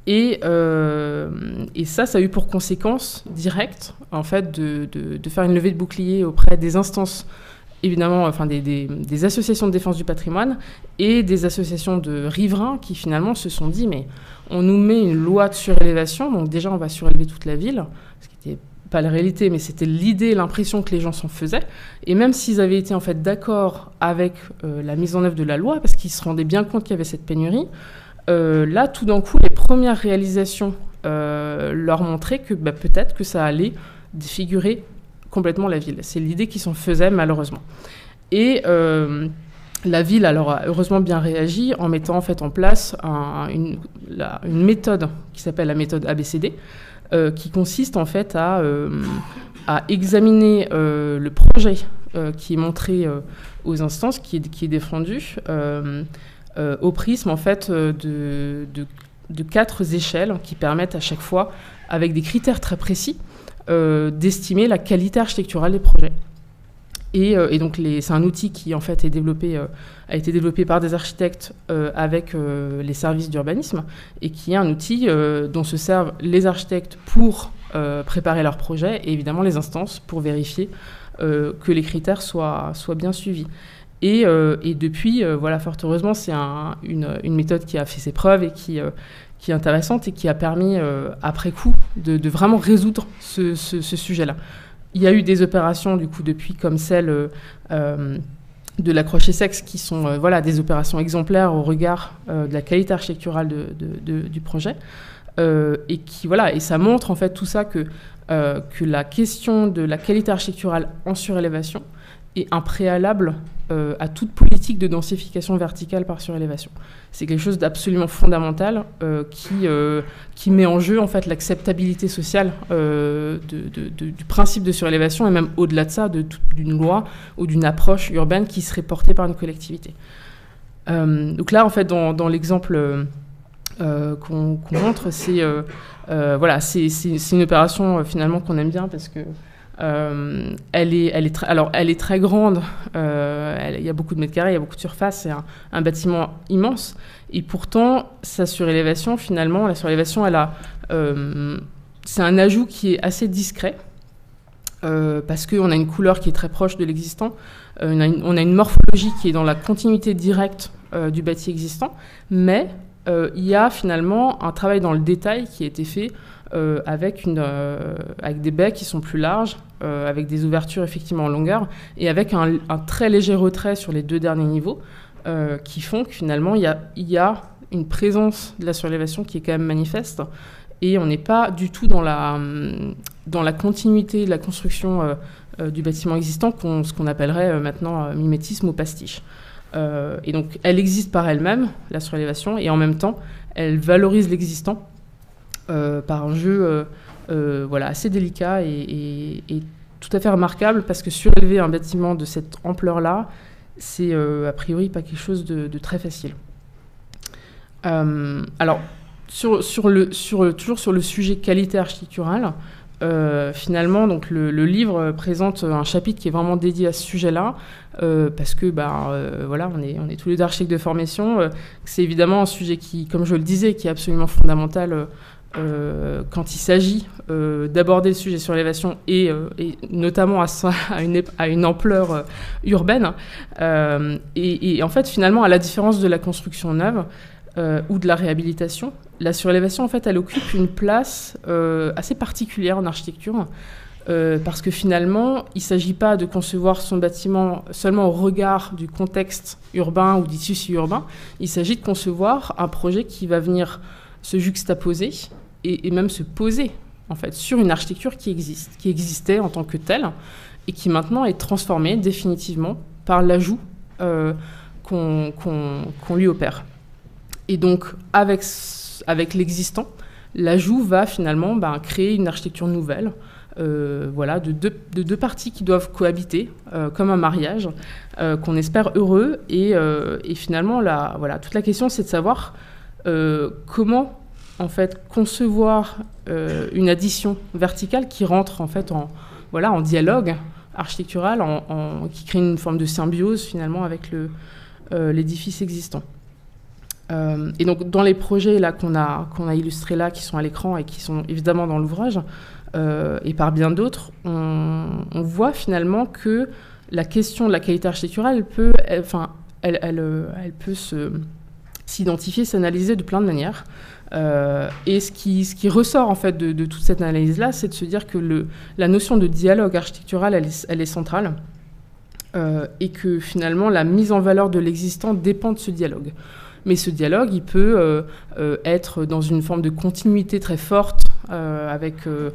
Et ça a eu pour conséquence directe en fait, de faire une levée de bouclier auprès des instances, évidemment, enfin des associations de défense du patrimoine et des associations de riverains qui finalement se sont dit mais on nous met une loi de surélévation, donc déjà on va surélever toute la ville, ce qui n'était pas la réalité, mais c'était l'idée, l'impression que les gens s'en faisaient. Et même s'ils avaient été en fait d'accord avec la mise en œuvre de la loi, parce qu'ils se rendaient bien compte qu'il y avait cette pénurie, là tout d'un coup les premières réalisations leur montraient que peut-être que ça allait défigurer complètement la ville. C'est l'idée qui s'en faisait malheureusement. Et la ville alors a heureusement bien réagi en mettant en fait en place une méthode qui s'appelle la méthode ABCD, qui consiste en fait à examiner le projet qui est montré aux instances, qui est défendu au prisme en fait de 4 échelles qui permettent à chaque fois, avec des critères très précis, d'estimer la qualité architecturale des projets. Et donc c'est un outil qui en fait a été développé par des architectes avec les services d'urbanisme et qui est un outil dont se servent les architectes pour préparer leurs projets et évidemment les instances pour vérifier que les critères soient bien suivis. Et depuis, voilà, fort heureusement, c'est une méthode qui a fait ses preuves et qui est intéressante et qui a permis, après coup, de vraiment résoudre ce sujet-là. Il y a eu des opérations, du coup, depuis, comme celle de la Croix-Essex, qui sont des opérations exemplaires au regard de la qualité architecturale du projet. Et ça montre, en fait, tout ça, que la question de la qualité architecturale en surélévation est un préalable à toute politique de densification verticale par surélévation. C'est quelque chose d'absolument fondamental qui met en jeu en fait l'acceptabilité sociale du principe de surélévation et même au-delà de ça, d'une loi ou d'une approche urbaine qui serait portée par une collectivité. Donc là, en fait, dans l'exemple qu'on montre, c'est une opération finalement qu'on aime bien parce que elle est très grande, il y a beaucoup de mètres carrés, il y a beaucoup de surface, c'est un bâtiment immense, et pourtant sa surélévation, finalement, la surélévation, c'est un ajout qui est assez discret, parce qu'on a une couleur qui est très proche de l'existant, on a une morphologie qui est dans la continuité directe du bâti existant, mais il y a finalement un travail dans le détail qui a été fait avec des baies qui sont plus larges, avec des ouvertures effectivement en longueur, et avec un très léger retrait sur les 2 derniers niveaux, qui font que finalement il y a une présence de la surélévation qui est quand même manifeste, et on n'est pas du tout dans la continuité de la construction du bâtiment existant, ce qu'on appellerait maintenant mimétisme ou pastiche. Et donc elle existe par elle-même, la surélévation, et en même temps elle valorise l'existant par un jeu assez délicat et tout à fait remarquable, parce que surélever un bâtiment de cette ampleur-là, c'est a priori pas quelque chose de très facile. Alors, toujours sur le sujet qualité architecturale, finalement, donc le livre présente un chapitre qui est vraiment dédié à ce sujet-là, parce que on est tous les deux architectes de formation. C'est évidemment un sujet qui, comme je le disais, qui est absolument fondamental quand il s'agit d'aborder le sujet sur l'élévation et notamment à une ampleur urbaine. Et en fait, finalement, à la différence de la construction neuve ou de la réhabilitation, la surélévation, en fait, elle occupe une place assez particulière en architecture, parce que finalement, il ne s'agit pas de concevoir son bâtiment seulement au regard du contexte urbain ou du tissu urbain. Il s'agit de concevoir un projet qui va venir se juxtaposer et même se poser en fait sur une architecture qui existait en tant que telle et qui maintenant est transformée définitivement par l'ajout qu'on lui opère. Et donc avec l'existant, l'ajout va finalement créer une architecture nouvelle, de deux parties qui doivent cohabiter comme un mariage qu'on espère heureux. Et finalement, toute la question, c'est de savoir comment en fait concevoir une addition verticale qui rentre en fait en dialogue architectural, qui crée une forme de symbiose finalement avec l'édifice existant. Et donc dans les projets là qu'on a illustrés là, qui sont à l'écran et qui sont évidemment dans l'ouvrage, et par bien d'autres, on voit finalement que la question de la qualité architecturale elle peut s'identifier, s'analyser de plein de manières. Et ce qui ressort en fait de toute cette analyse-là, c'est de se dire que la notion de dialogue architectural, elle est centrale, et que finalement la mise en valeur de l'existant dépend de ce dialogue. Mais ce dialogue, il peut être dans une forme de continuité très forte, avec une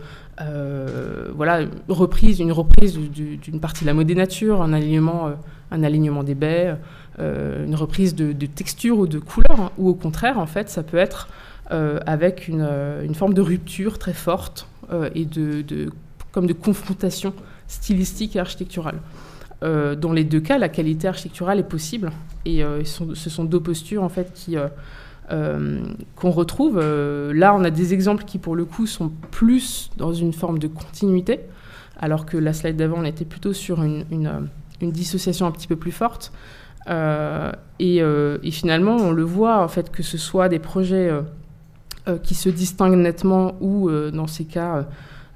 reprise d'une partie de la modénature, un alignement des baies, une reprise de texture ou de couleur, ou au contraire, en fait, ça peut être avec une forme de rupture très forte et comme de confrontation stylistique et architecturale. Dans les deux cas, la qualité architecturale est possible, et ce sont deux postures en fait qu'on retrouve. Là, on a des exemples qui, pour le coup, sont plus dans une forme de continuité, alors que la slide d'avant, on était plutôt sur une dissociation un petit peu plus forte. Et finalement, on le voit, en fait, que ce soit des projets qui se distinguent nettement ou, dans ces cas,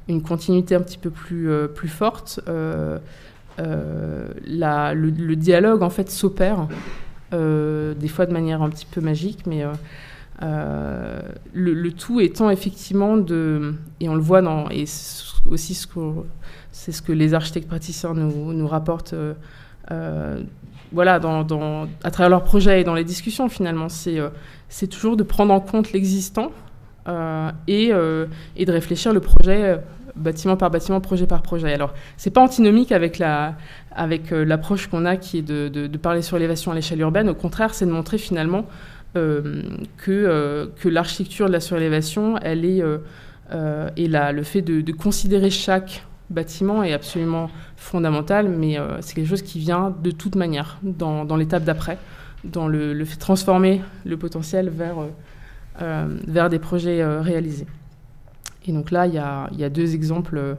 une continuité un petit peu plus forte. Le dialogue, en fait, s'opère, des fois de manière un petit peu magique, mais le tout étant effectivement et on le voit et aussi c'est ce que les architectes praticiens nous rapportent à travers leurs projets et dans les discussions, finalement, c'est toujours de prendre en compte l'existant et de réfléchir le projet bâtiment par bâtiment, projet par projet. Alors, c'est pas antinomique avec l'approche qu'on a, qui est de parler sur l'élévation à l'échelle urbaine. Au contraire, c'est de montrer finalement que l'architecture de la surélévation, elle est et le fait de considérer chaque bâtiment est absolument fondamental, mais c'est quelque chose qui vient de toute manière dans l'étape d'après, dans le fait de transformer le potentiel vers des projets réalisés. Et donc là, il y a 2 exemples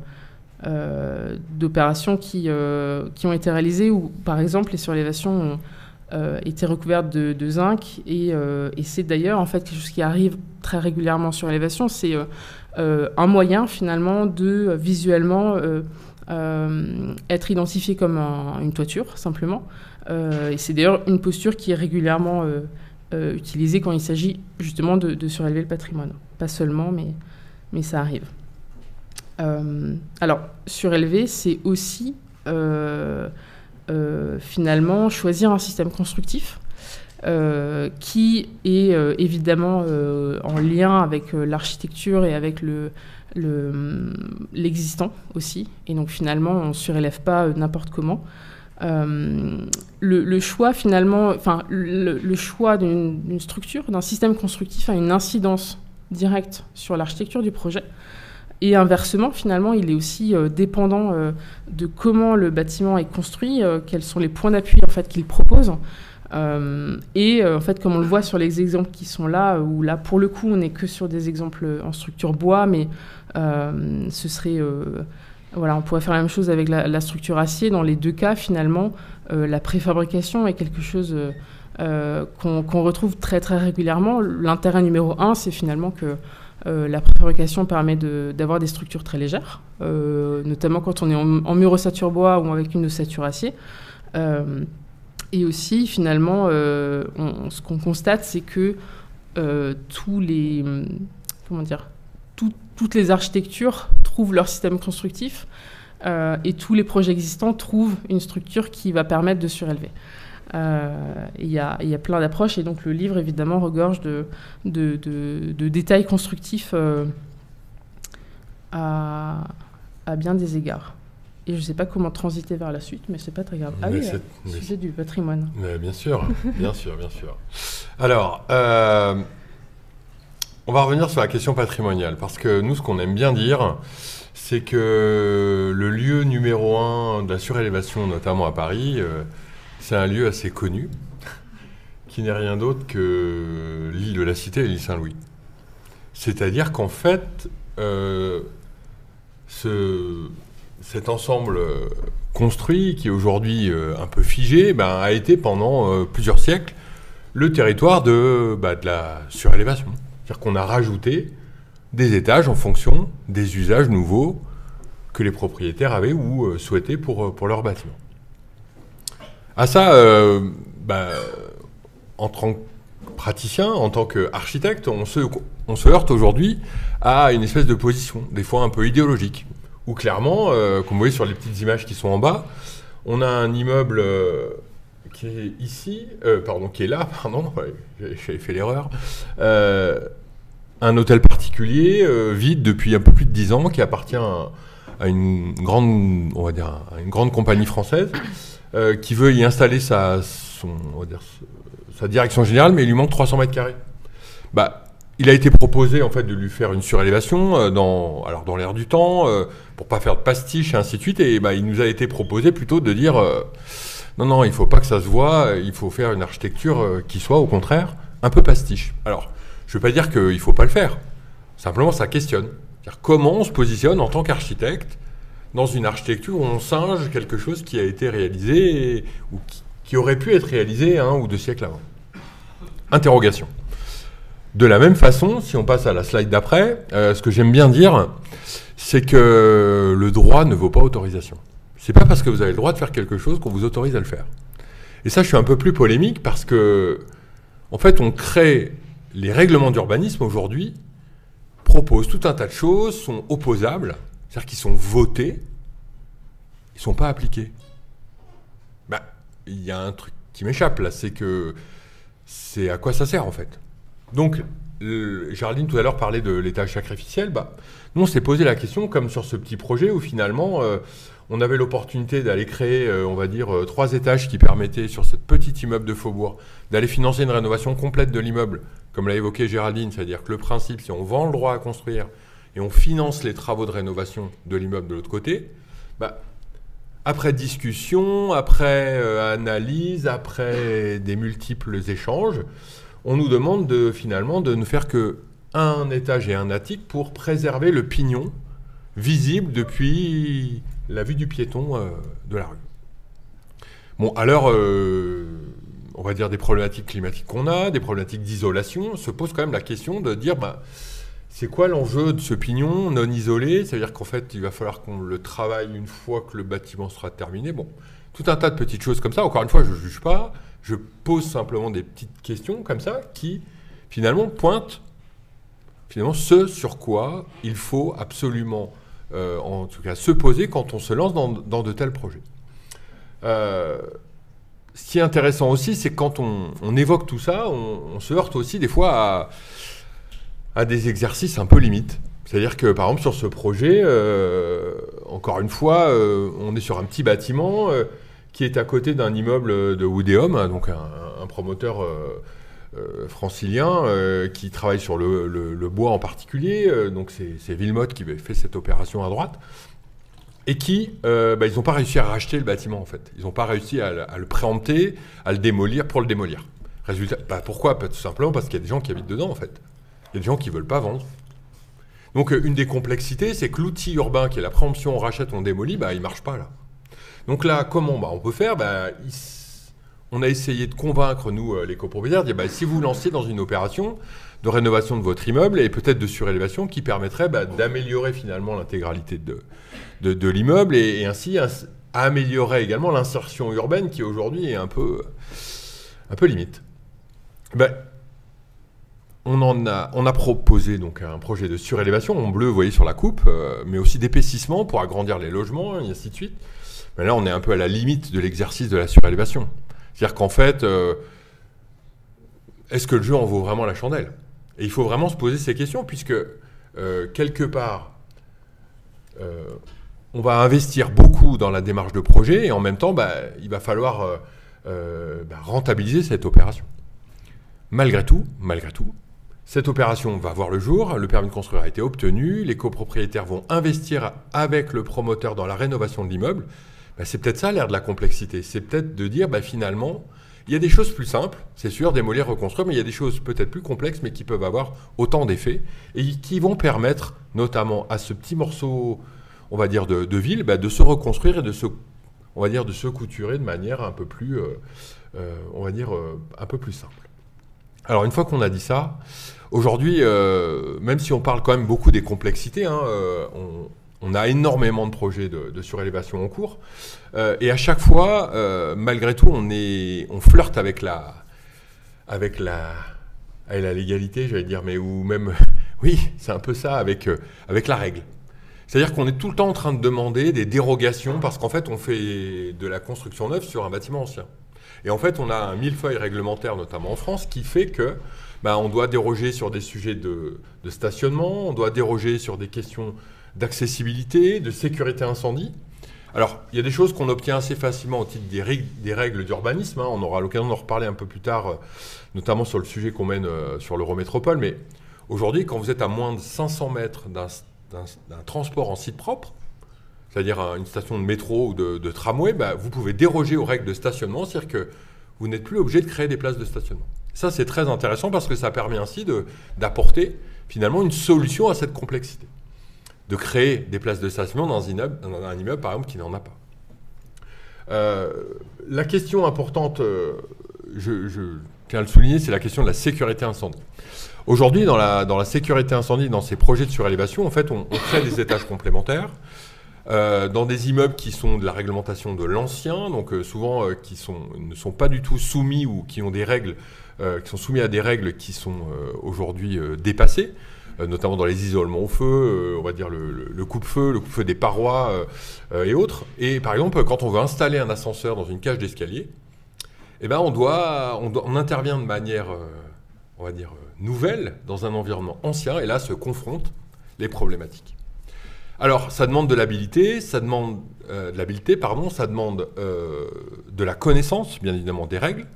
d'opérations qui ont été réalisées où, par exemple, les surélévations ont été recouvertes de zinc, et c'est d'ailleurs en fait quelque chose qui arrive très régulièrement sur l'élévation. C'est un moyen finalement de visuellement être identifié comme une toiture simplement, et c'est d'ailleurs une posture qui est régulièrement utilisée quand il s'agit justement de surélever le patrimoine. Pas seulement, mais ça arrive. Alors, surélever, c'est aussi finalement choisir un système constructif qui est évidemment en lien avec l'architecture et avec l'existant aussi. Et donc finalement, on ne surélève pas n'importe comment. Le choix finalement, le choix d'une structure, d'un système constructif a une incidence directe sur l'architecture du projet. Et inversement, finalement, il est aussi dépendant de comment le bâtiment est construit, quels sont les points d'appui en fait qu'il propose. Et en fait, comme on le voit sur les exemples qui sont là, où là, pour le coup, on n'est que sur des exemples en structure bois, mais ce serait... voilà, on pourrait faire la même chose avec la structure acier. Dans les 2 cas, finalement, la préfabrication est quelque chose qu'on retrouve très, très régulièrement. L'intérêt numéro 1, c'est finalement que la préfabrication permet d'avoir des structures très légères, notamment quand on est en mur ossature bois ou avec une ossature acier. Et aussi, finalement, ce qu'on constate, c'est que toutes les architectures trouvent leur système constructif et tous les projets existants trouvent une structure qui va permettre de surélever. Il y a plein d'approches, et donc le livre, évidemment, regorge de détails constructifs à bien des égards. Et je ne sais pas comment transiter vers la suite, mais c'est pas très grave. Ah oui, c'est du patrimoine. Mais bien sûr, bien sûr, bien sûr. Alors, on va revenir sur la question patrimoniale, parce que nous, ce qu'on aime bien dire, c'est que le lieu numéro 1 de la surélévation, notamment à Paris, c'est un lieu assez connu, qui n'est rien d'autre que l'île de la Cité et l'île Saint-Louis. C'est-à-dire qu'en fait, cet ensemble construit, qui est aujourd'hui un peu figé, a été pendant plusieurs siècles le territoire de la surélévation. C'est-à-dire qu'on a rajouté des étages en fonction des usages nouveaux que les propriétaires avaient ou souhaitaient pour leur bâtiment. À ça, en tant que praticien, en tant qu'architecte, on se heurte aujourd'hui à une espèce de position, des fois un peu idéologique, où clairement, comme vous voyez sur les petites images qui sont en bas, on a un immeuble qui est ici, qui est là, j'avais fait l'erreur, un hôtel particulier, vide depuis un peu plus de 10 ans, qui appartient à une grande, on va dire, à une grande compagnie française, qui veut y installer sa direction générale, mais il lui manque 300 mètres carrés. Il a été proposé en fait de lui faire une surélévation dans l'air du temps, pour pas faire de pastiche et ainsi de suite. Et il nous a été proposé plutôt de dire non, il faut pas que ça se voit, il faut faire une architecture qui soit au contraire un peu pastiche. Alors, je veux pas dire qu'il faut pas le faire. Simplement, ça questionne. C'est-à-dire comment on se positionne en tant qu'architecte dans une architecture où on singe quelque chose qui a été réalisé ou qui aurait pu être réalisé 1 ou 2 siècles avant. Interrogation. De la même façon, si on passe à la slide d'après, ce que j'aime bien dire, c'est que le droit ne vaut pas autorisation. C'est pas parce que vous avez le droit de faire quelque chose qu'on vous autorise à le faire. Et ça, je suis un peu plus polémique parce que, en fait, on crée les règlements d'urbanisme aujourd'hui, proposent tout un tas de choses, sont opposables, c'est-à-dire qu'ils sont votés, ils ne sont pas appliqués. Il y a un truc qui m'échappe là, c'est à quoi ça sert en fait. Donc, Géraldine tout à l'heure parlait de l'étage sacrificiel. Nous, on s'est posé la question, comme sur ce petit projet où finalement, on avait l'opportunité d'aller créer, on va dire, 3 étages qui permettaient, sur ce petit immeuble de Faubourg, d'aller financer une rénovation complète de l'immeuble, comme l'a évoqué Géraldine, c'est-à-dire que le principe, c'est on vend le droit à construire et on finance les travaux de rénovation de l'immeuble de l'autre côté. Après discussion, après analyse, après des multiples échanges, on nous demande finalement de ne faire qu'un étage et un attique pour préserver le pignon visible depuis la vue du piéton de la rue. Bon, alors, on va dire des problématiques climatiques qu'on a, des problématiques d'isolation, se pose quand même la question de dire, c'est quoi l'enjeu de ce pignon non isolé? C'est-à-dire qu'en fait, il va falloir qu'on le travaille une fois que le bâtiment sera terminé. Bon, tout un tas de petites choses comme ça. Encore une fois, je ne juge pas. Je pose simplement des petites questions comme ça qui, finalement, pointent ce sur quoi il faut absolument, en tout cas, se poser quand on se lance dans de tels projets. Ce qui est intéressant aussi, c'est que quand on évoque tout ça, on se heurte aussi des fois à des exercices un peu limites. C'est-à-dire que, par exemple, sur ce projet, encore une fois, on est sur un petit bâtiment qui est à côté d'un immeuble de Woodéum, donc un promoteur francilien qui travaille sur le bois en particulier. Donc c'est Villemotte qui fait cette opération à droite. Et qui, ils n'ont pas réussi à racheter le bâtiment, en fait. Ils n'ont pas réussi à le préempter, à le démolir pour le démolir. Résultat, pourquoi? Tout simplement parce qu'il y a des gens qui habitent dedans, en fait. Il y a des gens qui ne veulent pas vendre. Donc une des complexités, c'est que l'outil urbain qui est la préemption, on rachète, on démolit, il ne marche pas là. Donc là, comment on peut faire? On a essayé de convaincre, nous, les copropriétaires, de dire, si vous lancez dans une opération de rénovation de votre immeuble et peut-être de surélévation qui permettrait d'améliorer finalement l'intégralité de l'immeuble et ainsi améliorer également l'insertion urbaine qui aujourd'hui est un peu limite. On a proposé donc un projet de surélévation en bleu, vous voyez sur la coupe, mais aussi d'épaississement pour agrandir les logements et ainsi de suite. Mais là, on est un peu à la limite de l'exercice de la surélévation. C'est-à-dire qu'en fait, est-ce que le jeu en vaut vraiment la chandelle? Et il faut vraiment se poser ces questions puisque, quelque part, on va investir beaucoup dans la démarche de projet et en même temps, il va falloir rentabiliser cette opération. Malgré tout, cette opération va voir le jour, le permis de construire a été obtenu, les copropriétaires vont investir avec le promoteur dans la rénovation de l'immeuble. C'est peut-être ça l'air de la complexité, c'est peut-être de dire finalement, il y a des choses plus simples, c'est sûr, démolir, reconstruire, mais il y a des choses peut-être plus complexes, mais qui peuvent avoir autant d'effets, et qui vont permettre, notamment à ce petit morceau, on va dire, de ville, de se reconstruire et de se couturer de manière un peu plus, un peu plus simple. Alors, une fois qu'on a dit ça, aujourd'hui, même si on parle quand même beaucoup des complexités, on a énormément de projets de surélévation en cours. Et à chaque fois, malgré tout, on flirte avec la légalité, j'allais dire, mais ou même, oui, c'est un peu ça, avec la règle. C'est-à-dire qu'on est tout le temps en train de demander des dérogations parce qu'en fait, on fait de la construction neuve sur un bâtiment ancien. Et en fait, on a un millefeuille réglementaire, notamment en France, qui fait que on doit déroger sur des sujets de stationnement, on doit déroger sur des questions d'accessibilité, de sécurité incendie. Alors, il y a des choses qu'on obtient assez facilement au titre des règles d'urbanisme. On aura l'occasion d'en reparler un peu plus tard, notamment sur le sujet qu'on mène sur l'Eurométropole. Mais aujourd'hui, quand vous êtes à moins de 500 mètres d'un transport en site propre, c'est-à-dire une station de métro ou de tramway, vous pouvez déroger aux règles de stationnement, c'est-à-dire que vous n'êtes plus obligé de créer des places de stationnement. Ça, c'est très intéressant parce que ça permet ainsi d'apporter finalement une solution à cette complexité. De créer des places de stationnement dans un immeuble, par exemple, qui n'en a pas. La question importante, je tiens à le souligner, c'est la question de la sécurité incendie. Aujourd'hui, dans la sécurité incendie, dans ces projets de surélévation, en fait, on crée des étages complémentaires dans des immeubles qui sont de la réglementation de l'ancien, donc souvent qui ne sont pas du tout soumis ou qui ont des règles, qui sont soumis à des règles qui sont aujourd'hui dépassées. Notamment dans les isolements au feu, on va dire le coupe-feu des parois et autres. Et par exemple, quand on veut installer un ascenseur dans une cage d'escalier, on intervient de manière, on va dire, nouvelle dans un environnement ancien, et là se confrontent les problématiques. Alors, ça demande de l'habilité, ça demande ça demande de la connaissance, bien évidemment, des règles,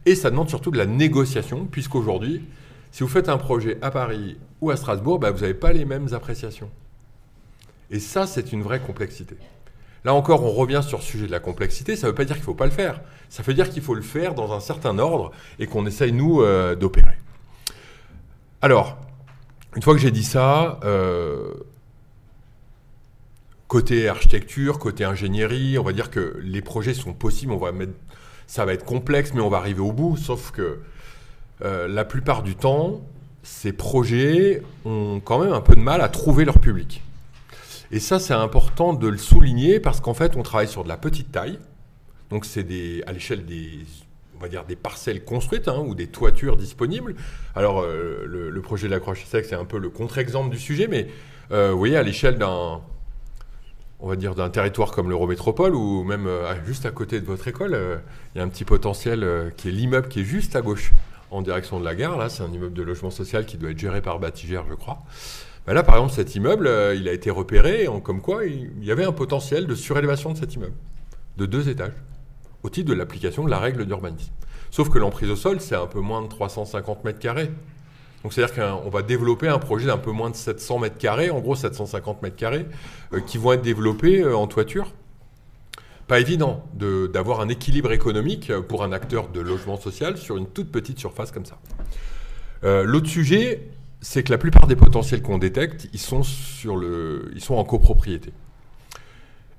et ça demande surtout de la négociation, puisqu'aujourd'hui, si vous faites un projet à Paris ou à Strasbourg, vous n'avez pas les mêmes appréciations. Et ça, c'est une vraie complexité. Là encore, on revient sur le sujet de la complexité, ça ne veut pas dire qu'il ne faut pas le faire, ça veut dire qu'il faut le faire dans un certain ordre et qu'on essaye, nous, d'opérer. Alors, une fois que j'ai dit ça, côté architecture, côté ingénierie, on va dire que les projets sont possibles, ça va être complexe, mais on va arriver au bout, sauf que la plupart du temps, ces projets ont quand même un peu de mal à trouver leur public. Et ça, c'est important de le souligner parce qu'en fait, on travaille sur de la petite taille. Donc, c'est à l'échelle on va dire des parcelles construites ou des toitures disponibles. Alors, le projet de la Croix-Chaussée, c'est un peu le contre-exemple du sujet, mais vous voyez, à l'échelle d'un territoire comme l'Eurométropole ou même juste à côté de votre école, il y a un petit potentiel qui est l'immeuble qui est juste à gauche en direction de la gare. Là, c'est un immeuble de logement social qui doit être géré par Batigère, je crois. Là, par exemple, cet immeuble, il a été repéré comme quoi il y avait un potentiel de surélévation de cet immeuble, de 2 étages, au titre de l'application de la règle d'urbanisme. Sauf que l'emprise au sol, c'est un peu moins de 350 mètres carrés. Donc, c'est-à-dire qu'on va développer un projet d'un peu moins de 700 mètres carrés, en gros 750 mètres carrés, qui vont être développés en toiture. Pas évident d'avoir un équilibre économique pour un acteur de logement social sur une toute petite surface comme ça. L'autre sujet, c'est que la plupart des potentiels qu'on détecte, ils sont en copropriété.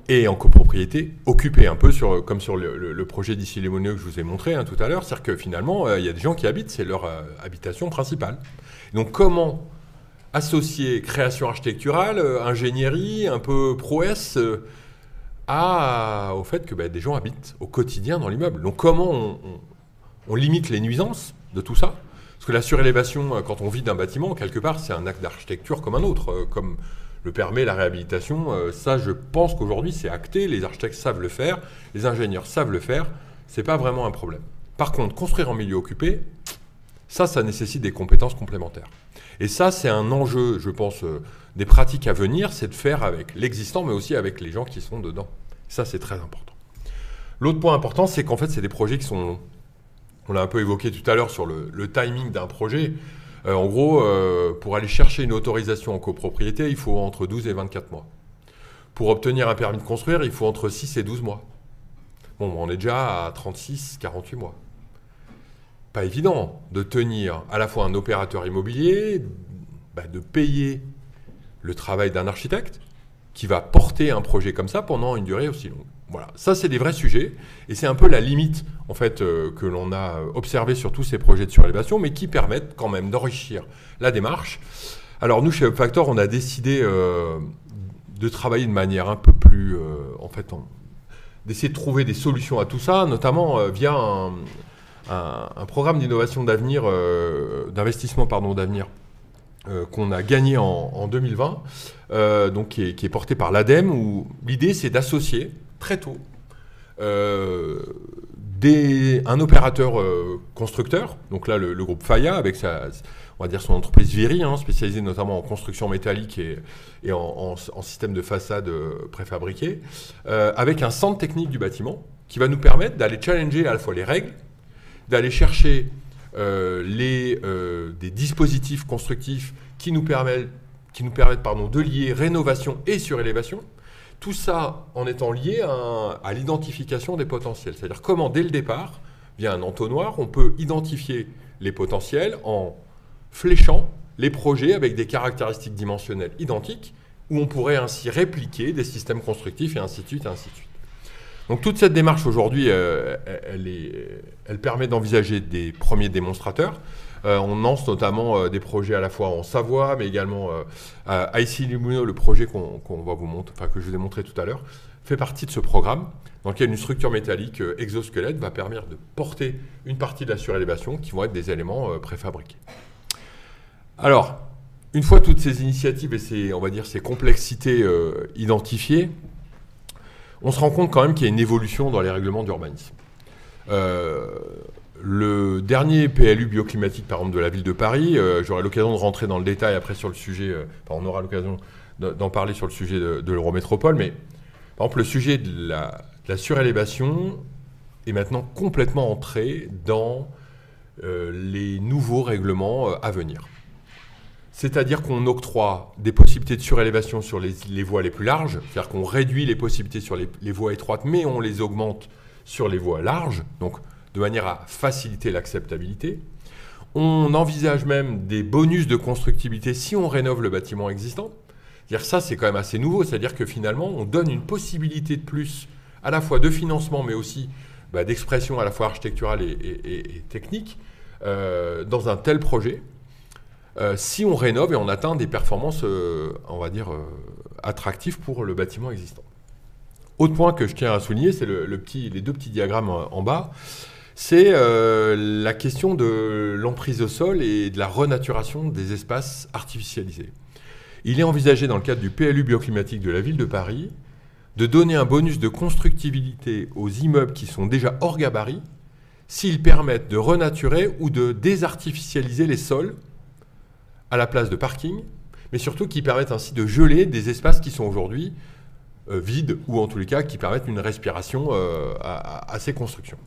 Et en copropriété occupée, un peu comme sur le projet d'Issy-les-Moulineaux que je vous ai montré tout à l'heure. C'est-à-dire que finalement, il y a des gens qui habitent, c'est leur habitation principale. Donc comment associer création architecturale, ingénierie, un peu prouesse, au fait que des gens habitent au quotidien dans l'immeuble. Donc comment on limite les nuisances de tout ça ? Parce que la surélévation, quand on vide un bâtiment, quelque part, c'est un acte d'architecture comme un autre, comme le permet la réhabilitation. Ça, je pense qu'aujourd'hui, c'est acté, les architectes savent le faire, les ingénieurs savent le faire, c'est pas vraiment un problème. Par contre, construire en milieu occupé, ça nécessite des compétences complémentaires. Et ça, c'est un enjeu, je pense, des pratiques à venir, c'est de faire avec l'existant, mais aussi avec les gens qui sont dedans. Ça, c'est très important. L'autre point important, c'est qu'en fait, c'est des projets qui sont... On l'a un peu évoqué tout à l'heure sur le timing d'un projet. En gros, pour aller chercher une autorisation en copropriété, il faut entre 12 et 24 mois. Pour obtenir un permis de construire, il faut entre 6 et 12 mois. Bon, on est déjà à 36, 48 mois. Pas évident de tenir à la fois un opérateur immobilier, de payer le travail d'un architecte qui va porter un projet comme ça pendant une durée aussi longue. Voilà, ça c'est des vrais sujets et c'est un peu la limite en fait que l'on a observé sur tous ces projets de surélévation, mais qui permettent quand même d'enrichir la démarche. Alors nous chez UpFactor, on a décidé de travailler de manière un peu plus d'essayer de trouver des solutions à tout ça, notamment via un programme d'innovation d'avenir, d'investissement d'avenir qu'on a gagné en 2020, donc qui est porté par l'ADEME, où l'idée c'est d'associer très tôt un opérateur constructeur, donc là le groupe Faya avec on va dire son entreprise Viry, spécialisée notamment en construction métallique et en système de façade préfabriqué, avec un centre technique du bâtiment qui va nous permettre d'aller challenger à la fois les règles, d'aller chercher des dispositifs constructifs qui nous permettent de lier rénovation et surélévation. Tout ça en étant lié à l'identification des potentiels. C'est-à-dire comment, dès le départ, via un entonnoir, on peut identifier les potentiels en fléchant les projets avec des caractéristiques dimensionnelles identiques, où on pourrait ainsi répliquer des systèmes constructifs et ainsi de suite, et ainsi de suite. Donc toute cette démarche aujourd'hui, elle permet d'envisager des premiers démonstrateurs. On lance notamment des projets à la fois en Savoie, mais également à Issy-les-Moulineaux, le projet qu'on va vous montrer, que je vous ai montré tout à l'heure, fait partie de ce programme dans lequel une structure métallique exosquelette va permettre de porter une partie de la surélévation qui vont être des éléments préfabriqués. Alors, une fois toutes ces initiatives et ces complexités identifiées, on se rend compte quand même qu'il y a une évolution dans les règlements d'urbanisme. Le dernier PLU bioclimatique, par exemple, de la ville de Paris, j'aurai l'occasion de rentrer dans le détail après sur le sujet, on aura l'occasion d'en parler sur le sujet de l'Eurométropole, mais par exemple, le sujet de la surélévation est maintenant complètement entré dans les nouveaux règlements à venir. C'est-à-dire qu'on octroie des possibilités de surélévation sur les voies les plus larges, c'est-à-dire qu'on réduit les possibilités sur les voies étroites, mais on les augmente sur les voies larges, donc de manière à faciliter l'acceptabilité. On envisage même des bonus de constructibilité si on rénove le bâtiment existant. C'est-à-dire ça, c'est quand même assez nouveau, c'est-à-dire que finalement, on donne une possibilité de plus, à la fois de financement, mais aussi d'expression à la fois architecturale et technique, dans un tel projet, si on rénove et on atteint des performances, on va dire, attractives pour le bâtiment existant. Autre point que je tiens à souligner, c'est les deux petits diagrammes en bas, c'est la question de l'emprise au sol et de la renaturation des espaces artificialisés. Il est envisagé dans le cadre du PLU bioclimatique de la ville de Paris de donner un bonus de constructibilité aux immeubles qui sont déjà hors gabarit s'ils permettent de renaturer ou de désartificialiser les sols à la place de parking, mais surtout qui permettent ainsi de geler des espaces qui sont aujourd'hui vides ou en tous les cas qui permettent une respiration à ces constructions.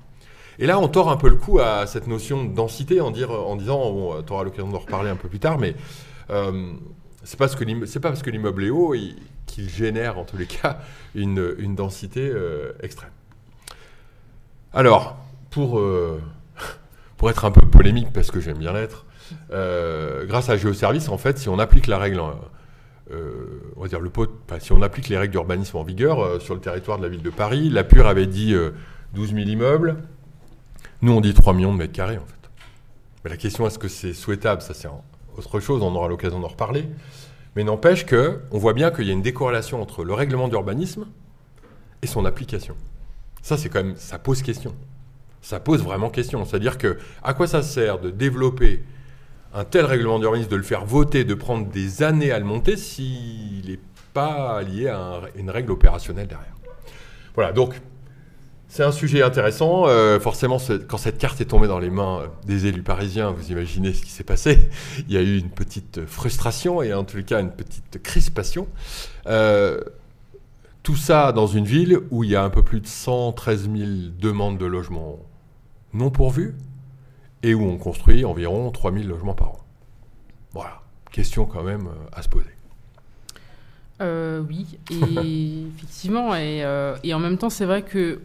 Et là, on tord un peu le cou à cette notion de densité en disant, bon, tu auras l'occasion d'en reparler un peu plus tard, mais c'est pas parce que l'immeuble est haut qu'il génère en tous les cas une densité extrême. Alors, pour être un peu polémique, parce que j'aime bien l'être, grâce à Géoservice, en fait, si on applique la règle, on va dire si on applique les règles d'urbanisme en vigueur sur le territoire de la ville de Paris, la PUR avait dit 12 000 immeubles, nous on dit 3 millions de mètres carrés en fait. Mais la question, est-ce que c'est souhaitable? Ça c'est autre chose, on aura l'occasion d'en reparler. Mais n'empêche qu'on voit bien qu'il y a une décorrélation entre le règlement d'urbanisme et son application. Ça, c'est quand même, ça pose question. Ça pose vraiment question. C'est-à-dire que, à quoi ça sert de développer un tel règlement d'urbanisme, de le faire voter, de prendre des années à le monter s'il n'est pas lié à une règle opérationnelle derrière. Voilà, donc c'est un sujet intéressant. Forcément, quand cette carte est tombée dans les mains des élus parisiens, vous imaginez ce qui s'est passé. Il y a eu une petite frustration et en tout cas une petite crispation. Tout ça dans une ville où il y a un peu plus de 113 000 demandes de logements non pourvus et où on construit environ 3 000 logements par an. Voilà, question quand même à se poser. Oui, et effectivement, et en même temps, c'est vrai que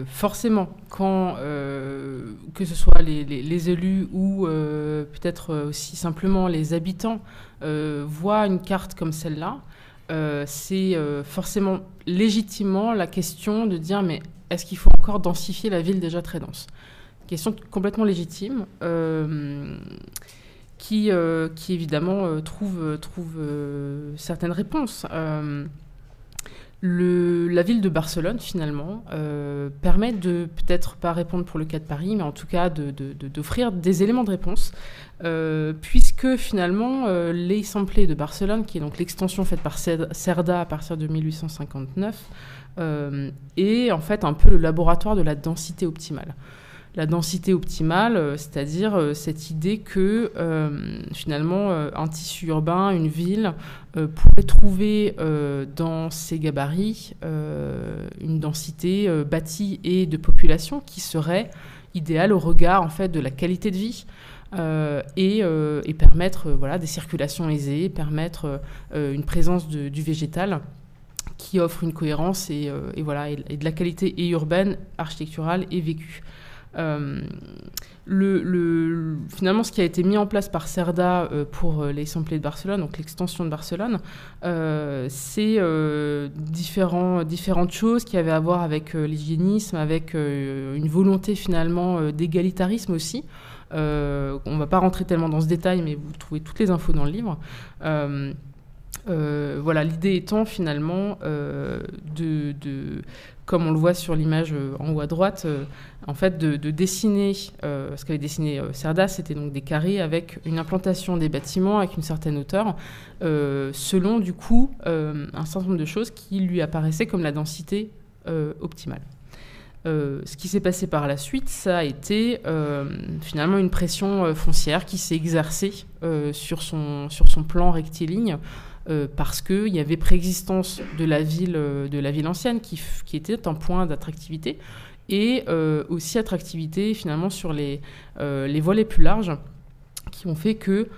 forcément, quand que ce soit les élus ou peut-être aussi simplement les habitants voient une carte comme celle-là, c'est forcément légitimement la question de dire mais est-ce qu'il faut encore densifier la ville déjà très dense? Question complètement légitime. Qui évidemment trouve certaines réponses. La ville de Barcelone, finalement, permet de, peut-être pas répondre pour le cas de Paris, mais en tout cas d'offrir des éléments de réponse, puisque finalement, l'Eixample de Barcelone, qui est donc l'extension faite par Cerda à partir de 1859, est en fait un peu le laboratoire de la densité optimale. La densité optimale, c'est-à-dire cette idée que finalement un tissu urbain, une ville, pourrait trouver dans ses gabarits une densité bâtie et de population qui serait idéale au regard en fait de la qualité de vie et permettre des circulations aisées, permettre une présence du végétal qui offre une cohérence et de la qualité et urbaine, architecturale et vécue. Finalement, ce qui a été mis en place par Cerda pour l'Eixample de Barcelone, donc l'extension de Barcelone, c'est différentes choses qui avaient à voir avec l'hygiénisme, avec une volonté finalement d'égalitarisme aussi. On ne va pas rentrer tellement dans ce détail, mais vous trouvez toutes les infos dans le livre. L'idée étant finalement comme on le voit sur l'image en haut à droite, en fait de dessiner, ce qu'avait dessiné Cerda, c'était donc des carrés avec une implantation des bâtiments avec une certaine hauteur, selon du coup un certain nombre de choses qui lui apparaissaient comme la densité optimale. Ce qui s'est passé par la suite, ça a été finalement une pression foncière qui s'est exercée sur son plan rectiligne, parce qu'il y avait préexistence de la ville ancienne qui était un point d'attractivité, et aussi attractivité finalement sur les voies les plus larges, qui ont fait que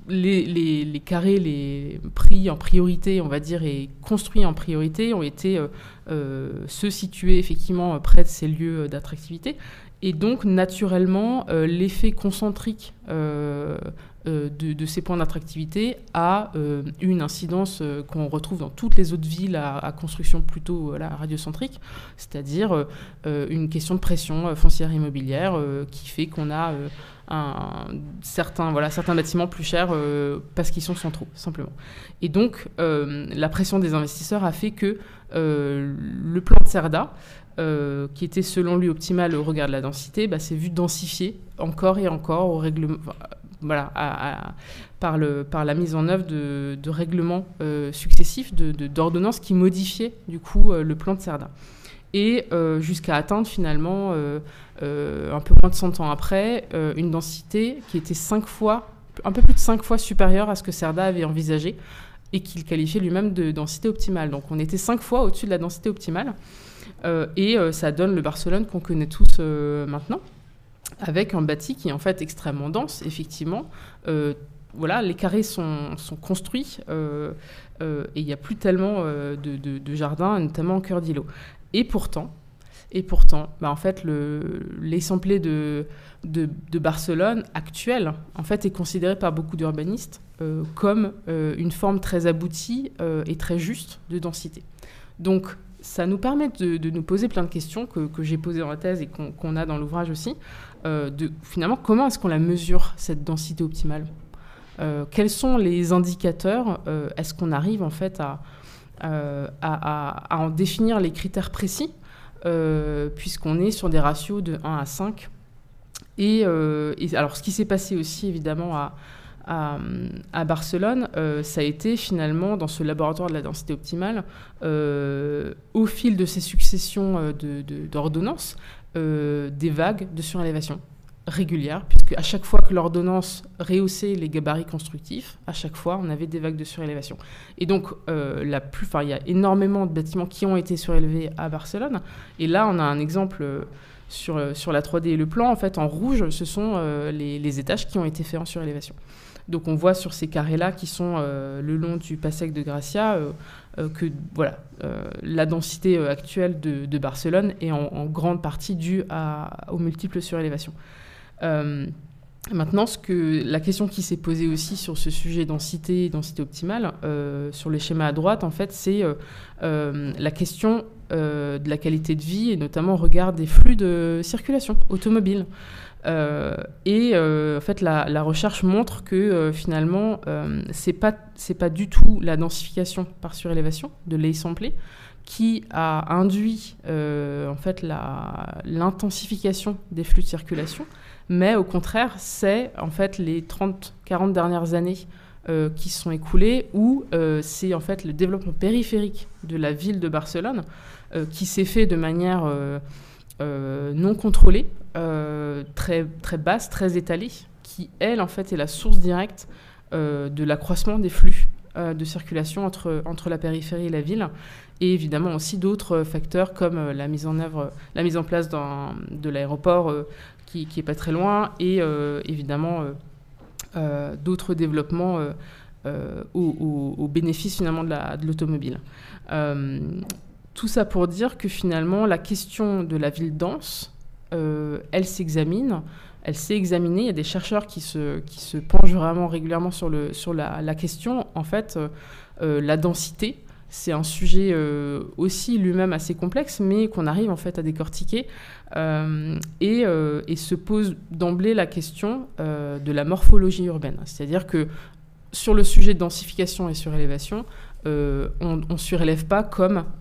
les carrés pris en priorité, on va dire, et construits en priorité, ont été se situer effectivement près de ces lieux d'attractivité. Et donc, naturellement, l'effet concentrique de ces points d'attractivité a une incidence qu'on retrouve dans toutes les autres villes à construction plutôt radiocentrique, c'est-à-dire une question de pression foncière immobilière qui fait qu'on a certains bâtiments plus chers parce qu'ils sont centraux, simplement. Et donc, la pression des investisseurs a fait que le plan de Cerda, qui était selon lui optimal au regard de la densité, s'est vu densifier encore et encore au règlement, par la mise en œuvre de règlements successifs, d'ordonnances qui modifiaient du coup le plan de Cerda. Et jusqu'à atteindre finalement, un peu moins de 100 ans après, une densité qui était un peu plus de 5 fois supérieure à ce que Cerda avait envisagé et qu'il qualifiait lui-même de densité optimale. Donc on était 5 fois au-dessus de la densité optimale. Et ça donne le Barcelone qu'on connaît tous maintenant, avec un bâti qui est en fait extrêmement dense, effectivement. Les carrés sont construits et il n'y a plus tellement de jardins, notamment en cœur d'îlot. Et pourtant, en fait, l'essemblé de Barcelone actuel, en fait, est considéré par beaucoup d'urbanistes comme une forme très aboutie et très juste de densité. Donc, ça nous permet de nous poser plein de questions que j'ai posées dans la thèse et qu'on a dans l'ouvrage aussi, finalement, comment est-ce qu'on la mesure, cette densité optimale ? Quels sont les indicateurs ? Est-ce qu'on arrive en fait à en définir les critères précis, puisqu'on est sur des ratios de 1 à 5. Et alors, ce qui s'est passé aussi, évidemment, à Barcelone, ça a été finalement, dans ce laboratoire de la densité optimale, au fil de ces successions d'ordonnances, des vagues de surélévation régulières, puisque à chaque fois que l'ordonnance rehaussait les gabarits constructifs, à chaque fois, on avait des vagues de surélévation. Et donc, il y a énormément de bâtiments qui ont été surélevés à Barcelone. Et là, on a un exemple sur la 3D et le plan. En fait, en rouge, ce sont les étages qui ont été faits en surélévation. Donc, on voit sur ces carrés-là qui sont le long du Passec de Gracia que la densité actuelle de Barcelone est en grande partie due aux multiples surélévations. Maintenant, la question qui s'est posée aussi sur ce sujet densité optimale, sur le schéma à droite, en fait, c'est la question de la qualité de vie, et notamment au regard des flux de circulation automobile. En fait, la recherche montre que finalement, c'est pas du tout la densification par surélévation de l'A-samplé qui a induit en fait l'intensification des flux de circulation, mais au contraire, c'est en fait les 30-40 dernières années qui se sont écoulées où c'est en fait le développement périphérique de la ville de Barcelone qui s'est fait de manière non contrôlée, très, très basse, très étalée, qui, elle, en fait, est la source directe de l'accroissement des flux de circulation entre la périphérie et la ville, et évidemment aussi d'autres facteurs comme la mise en place de l'aéroport qui est pas très loin, et évidemment d'autres développements au bénéfice finalement de l'automobile. Tout ça pour dire que finalement la question de la ville dense, elle s'est examinée. Il y a des chercheurs qui se penchent vraiment régulièrement sur la question. En fait, la densité, c'est un sujet aussi lui-même assez complexe, mais qu'on arrive en fait à décortiquer et se pose d'emblée la question de la morphologie urbaine. C'est-à-dire que sur le sujet de densification et surélévation, on surélève pas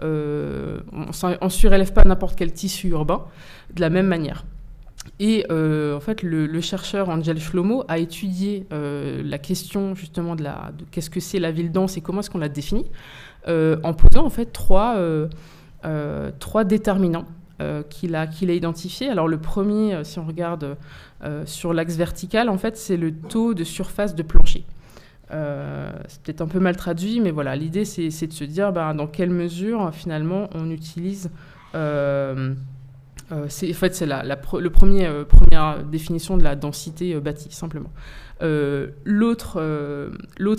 on surélève pas n'importe quel tissu urbain de la même manière. Et en fait, le chercheur Angel Shlomo a étudié la question justement de qu'est-ce que c'est la ville dense et comment est-ce qu'on la définit, en posant en fait trois 3 déterminants qu'il a identifiés. Alors le premier, si on regarde sur l'axe vertical, en fait, c'est le taux de surface de plancher. C'est peut-être un peu mal traduit, mais voilà, l'idée c'est de se dire dans quelle mesure finalement on utilise... en fait, c'est première définition de la densité bâtie, simplement. L'autre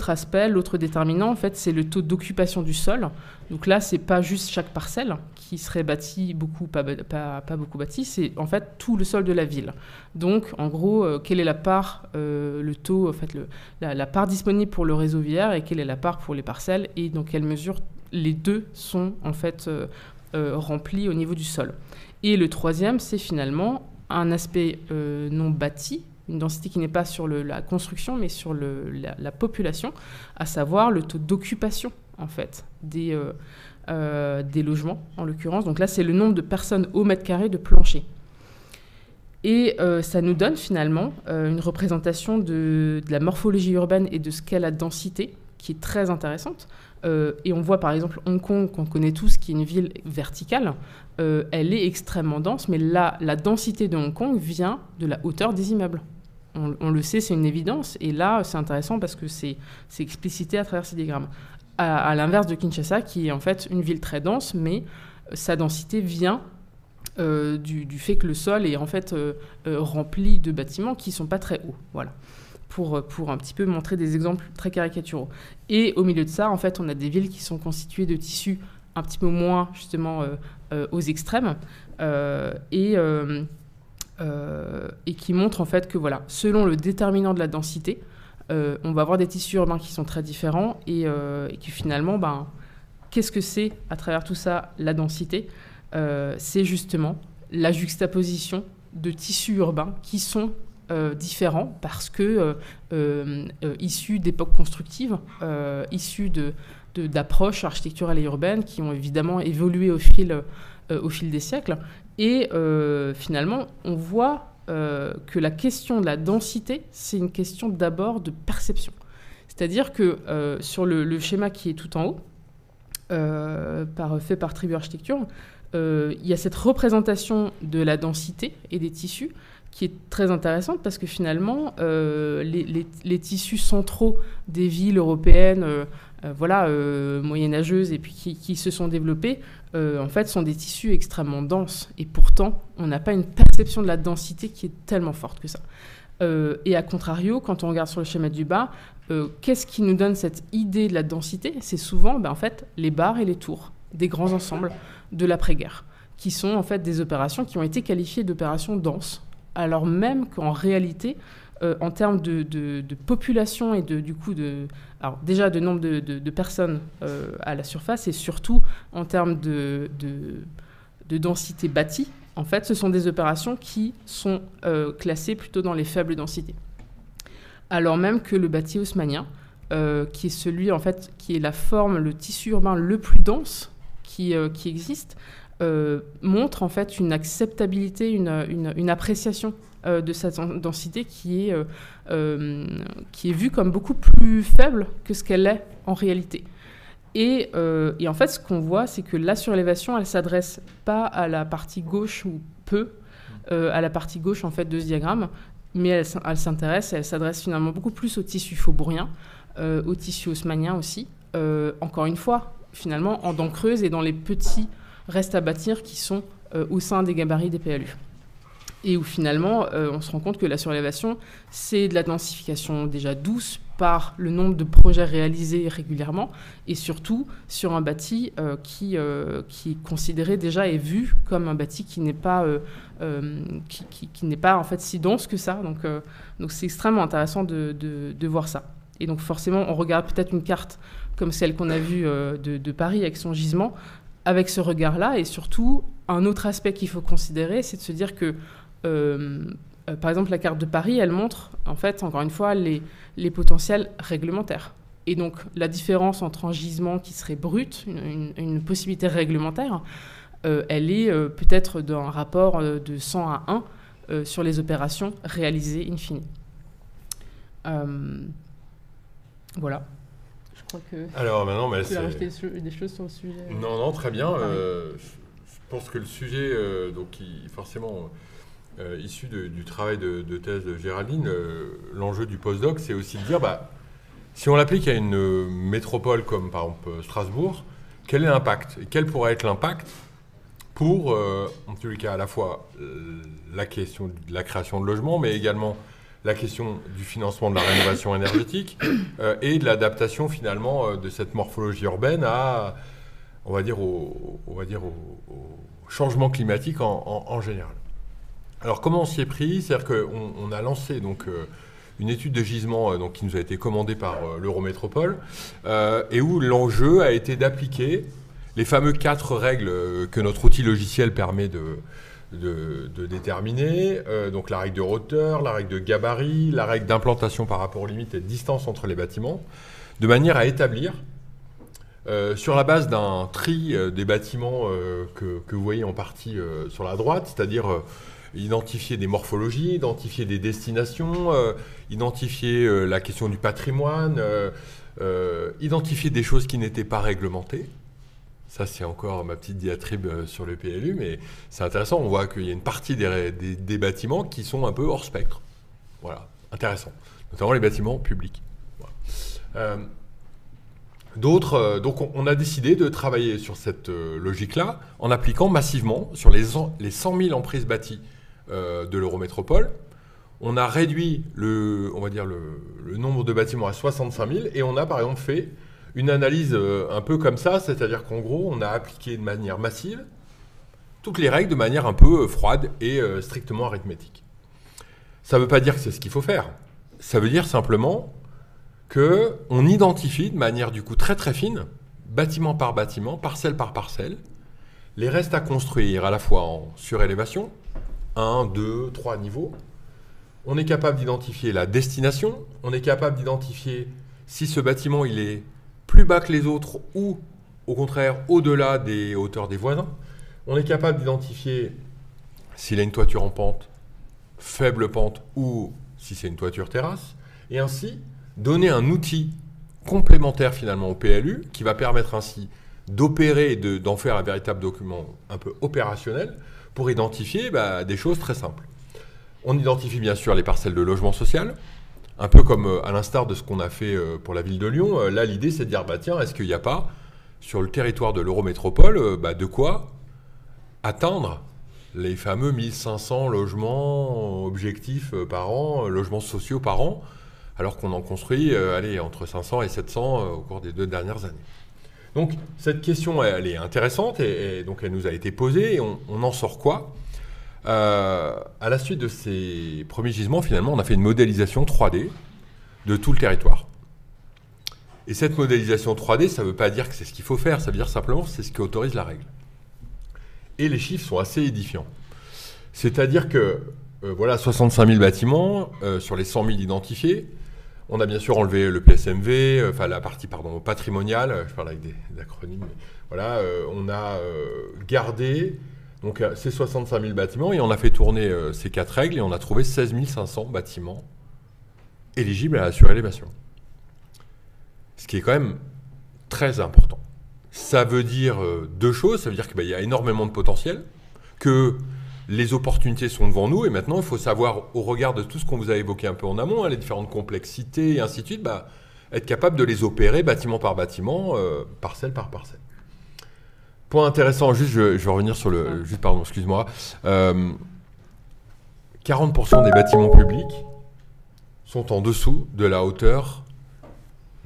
aspect, l'autre déterminant, en fait, c'est le taux d'occupation du sol. Donc là, c'est pas juste chaque parcelle qui serait bâtie beaucoup, pas beaucoup bâtie, c'est en fait tout le sol de la ville. Donc, en gros, quelle est la part, le taux, en fait, la part disponible pour le réseau viaire et quelle est la part pour les parcelles et dans quelle mesure les deux sont en fait remplis au niveau du sol. Et le troisième, c'est finalement un aspect non bâti, une densité qui n'est pas sur la construction, mais sur la population, à savoir le taux d'occupation, en fait, des logements, en l'occurrence. Donc là, c'est le nombre de personnes au mètre carré de plancher. Et ça nous donne finalement une représentation de la morphologie urbaine et de ce qu'est la densité, qui est très intéressante. Et on voit par exemple Hong Kong, qu'on connaît tous, qui est une ville verticale, elle est extrêmement dense, mais la densité de Hong Kong vient de la hauteur des immeubles. On le sait, c'est une évidence, et là c'est intéressant parce que c'est explicité à travers ces diagrammes. À l'inverse de Kinshasa, qui est en fait une ville très dense, mais sa densité vient du fait que le sol est en fait rempli de bâtiments qui ne sont pas très hauts. Voilà. Pour un petit peu montrer des exemples très caricaturaux. Et au milieu de ça, en fait, on a des villes qui sont constituées de tissus un petit peu moins, justement, aux extrêmes, et qui montrent, en fait, que, voilà, selon le déterminant de la densité, on va avoir des tissus urbains qui sont très différents, et qui, finalement, qu'est-ce que c'est, à travers tout ça, la densité ? C'est justement la juxtaposition de tissus urbains qui sont différents parce que issus d'époques constructives, issus d'approches architecturales et urbaines qui ont évidemment évolué au fil des siècles. Et finalement, on voit que la question de la densité, c'est une question d'abord de perception. C'est-à-dire que sur le schéma qui est tout en haut, fait par Tribu Architecture, il y a cette représentation de la densité et des tissus qui est très intéressante parce que finalement, les tissus centraux des villes européennes, moyenâgeuses et puis qui se sont développés, en fait, sont des tissus extrêmement denses. Et pourtant, on n'a pas une perception de la densité qui est tellement forte que ça. Et à contrario, quand on regarde sur le schéma du bas, qu'est-ce qui nous donne cette idée de la densité ? C'est souvent, en fait, les bars et les tours des grands ensembles de l'après-guerre, qui sont en fait des opérations qui ont été qualifiées d'opérations denses, alors même qu'en réalité, en termes de population et alors déjà de nombre de personnes à la surface, et surtout en termes de densité bâtie, en fait, ce sont des opérations qui sont classées plutôt dans les faibles densités. Alors même que le bâti haussmannien, qui est celui, en fait, qui est la forme, le tissu urbain le plus dense qui existe, montre en fait une acceptabilité, une appréciation de cette densité qui est vue comme beaucoup plus faible que ce qu'elle est en réalité. Et en fait, ce qu'on voit, c'est que la surélévation, elle ne s'adresse pas à la partie gauche ou peu à la partie gauche en fait, de ce diagramme, mais elle s'adresse finalement beaucoup plus au tissu faubourien, au tissu haussmannien aussi. Encore une fois, finalement, en dents creuses et dans les petits restes à bâtir qui sont au sein des gabarits des PLU. Et où finalement, on se rend compte que la surélévation, c'est de la densification déjà douce par le nombre de projets réalisés régulièrement, et surtout sur un bâti qui est considéré déjà et vu comme un bâti qui n'est pas en fait si dense que ça. Donc c'est extrêmement intéressant de voir ça. Et donc forcément, on regarde peut-être une carte comme celle qu'on a vue de Paris avec son gisement, avec ce regard-là, et surtout, un autre aspect qu'il faut considérer, c'est de se dire que, par exemple, la carte de Paris, elle montre, en fait, encore une fois, les potentiels réglementaires. Et donc, la différence entre un gisement qui serait brut, une possibilité réglementaire, elle est peut-être d'un rapport de 100 à 1 sur les opérations réalisées in fine. Voilà. crois que Alors maintenant, mais tu as rajouté des choses sur le sujet. Non, non, très bien. Je pense que le sujet, forcément issu du travail de thèse de Géraldine, l'enjeu du postdoc, c'est aussi de dire, si on l'applique à une métropole comme par exemple Strasbourg, quel est l'impact? Et quel pourrait être l'impact pour, en tous les cas, à la fois la question de la création de logements, mais également la question du financement de la rénovation énergétique et de l'adaptation finalement de cette morphologie urbaine à, on va dire, au changement climatique en général. Alors comment on s'y est pris? C'est-à-dire qu'on a lancé donc une étude de gisement qui nous a été commandée par l'Eurométropole et où l'enjeu a été d'appliquer les fameux 4 règles que notre outil logiciel permet de déterminer, donc la règle de hauteur, la règle de gabarit, la règle d'implantation par rapport aux limites et de distance entre les bâtiments, de manière à établir, sur la base d'un tri des bâtiments que vous voyez en partie sur la droite, c'est-à-dire identifier des morphologies, identifier des destinations, identifier la question du patrimoine, identifier des choses qui n'étaient pas réglementées. Ça, c'est encore ma petite diatribe sur le PLU, mais c'est intéressant. On voit qu'il y a une partie des bâtiments qui sont un peu hors spectre. Voilà, intéressant. Notamment les bâtiments publics. Voilà. Donc, on a décidé de travailler sur cette logique-là en appliquant massivement sur les 100 000 emprises bâties de l'Eurométropole. On a réduit le nombre de bâtiments à 65 000 et on a par exemple fait une analyse un peu comme ça, c'est-à-dire qu'en gros, on a appliqué de manière massive toutes les règles de manière un peu froide et strictement arithmétique. Ça ne veut pas dire que c'est ce qu'il faut faire. Ça veut dire simplement qu'on identifie de manière du coup très très fine, bâtiment par bâtiment, parcelle par parcelle, les restes à construire à la fois en surélévation, 1, 2, 3 niveaux. On est capable d'identifier la destination, on est capable d'identifier si ce bâtiment il est plus bas que les autres ou au contraire au-delà des hauteurs des voisins. On est capable d'identifier s'il a une toiture en pente, faible pente ou si c'est une toiture terrasse et ainsi donner un outil complémentaire finalement au PLU qui va permettre ainsi d'opérer et d'en faire un véritable document un peu opérationnel pour identifier des choses très simples. On identifie bien sûr les parcelles de logement social, un peu comme à l'instar de ce qu'on a fait pour la ville de Lyon. Là, l'idée, c'est de dire, tiens, est-ce qu'il n'y a pas, sur le territoire de l'Eurométropole, de quoi atteindre les fameux 1500 logements objectifs par an, logements sociaux par an, alors qu'on en construit entre 500 et 700 au cours des 2 dernières années. Donc, cette question, elle est intéressante et donc elle nous a été posée et on en sort quoi? À la suite de ces premiers gisements, finalement, on a fait une modélisation 3D de tout le territoire. Et cette modélisation 3D, ça ne veut pas dire que c'est ce qu'il faut faire, ça veut dire simplement que c'est ce qui autorise la règle. Et les chiffres sont assez édifiants. C'est-à-dire que, 65 000 bâtiments sur les 100 000 identifiés. On a bien sûr enlevé le PSMV, la partie patrimoniale, je parle avec des acronymes, mais voilà, on a gardé donc, ces 65 000 bâtiments et on a fait tourner ces 4 règles et on a trouvé 16 500 bâtiments éligibles à la surélévation. Ce qui est quand même très important. Ça veut dire 2 choses, ça veut dire qu'il y a énormément de potentiel, que les opportunités sont devant nous et maintenant il faut savoir, au regard de tout ce qu'on vous a évoqué un peu en amont, les différentes complexités et ainsi de suite, être capable de les opérer bâtiment par bâtiment, parcelle par parcelle. Point intéressant, juste je vais revenir sur le... Juste, pardon, excuse-moi. 40% des bâtiments publics sont en dessous de la hauteur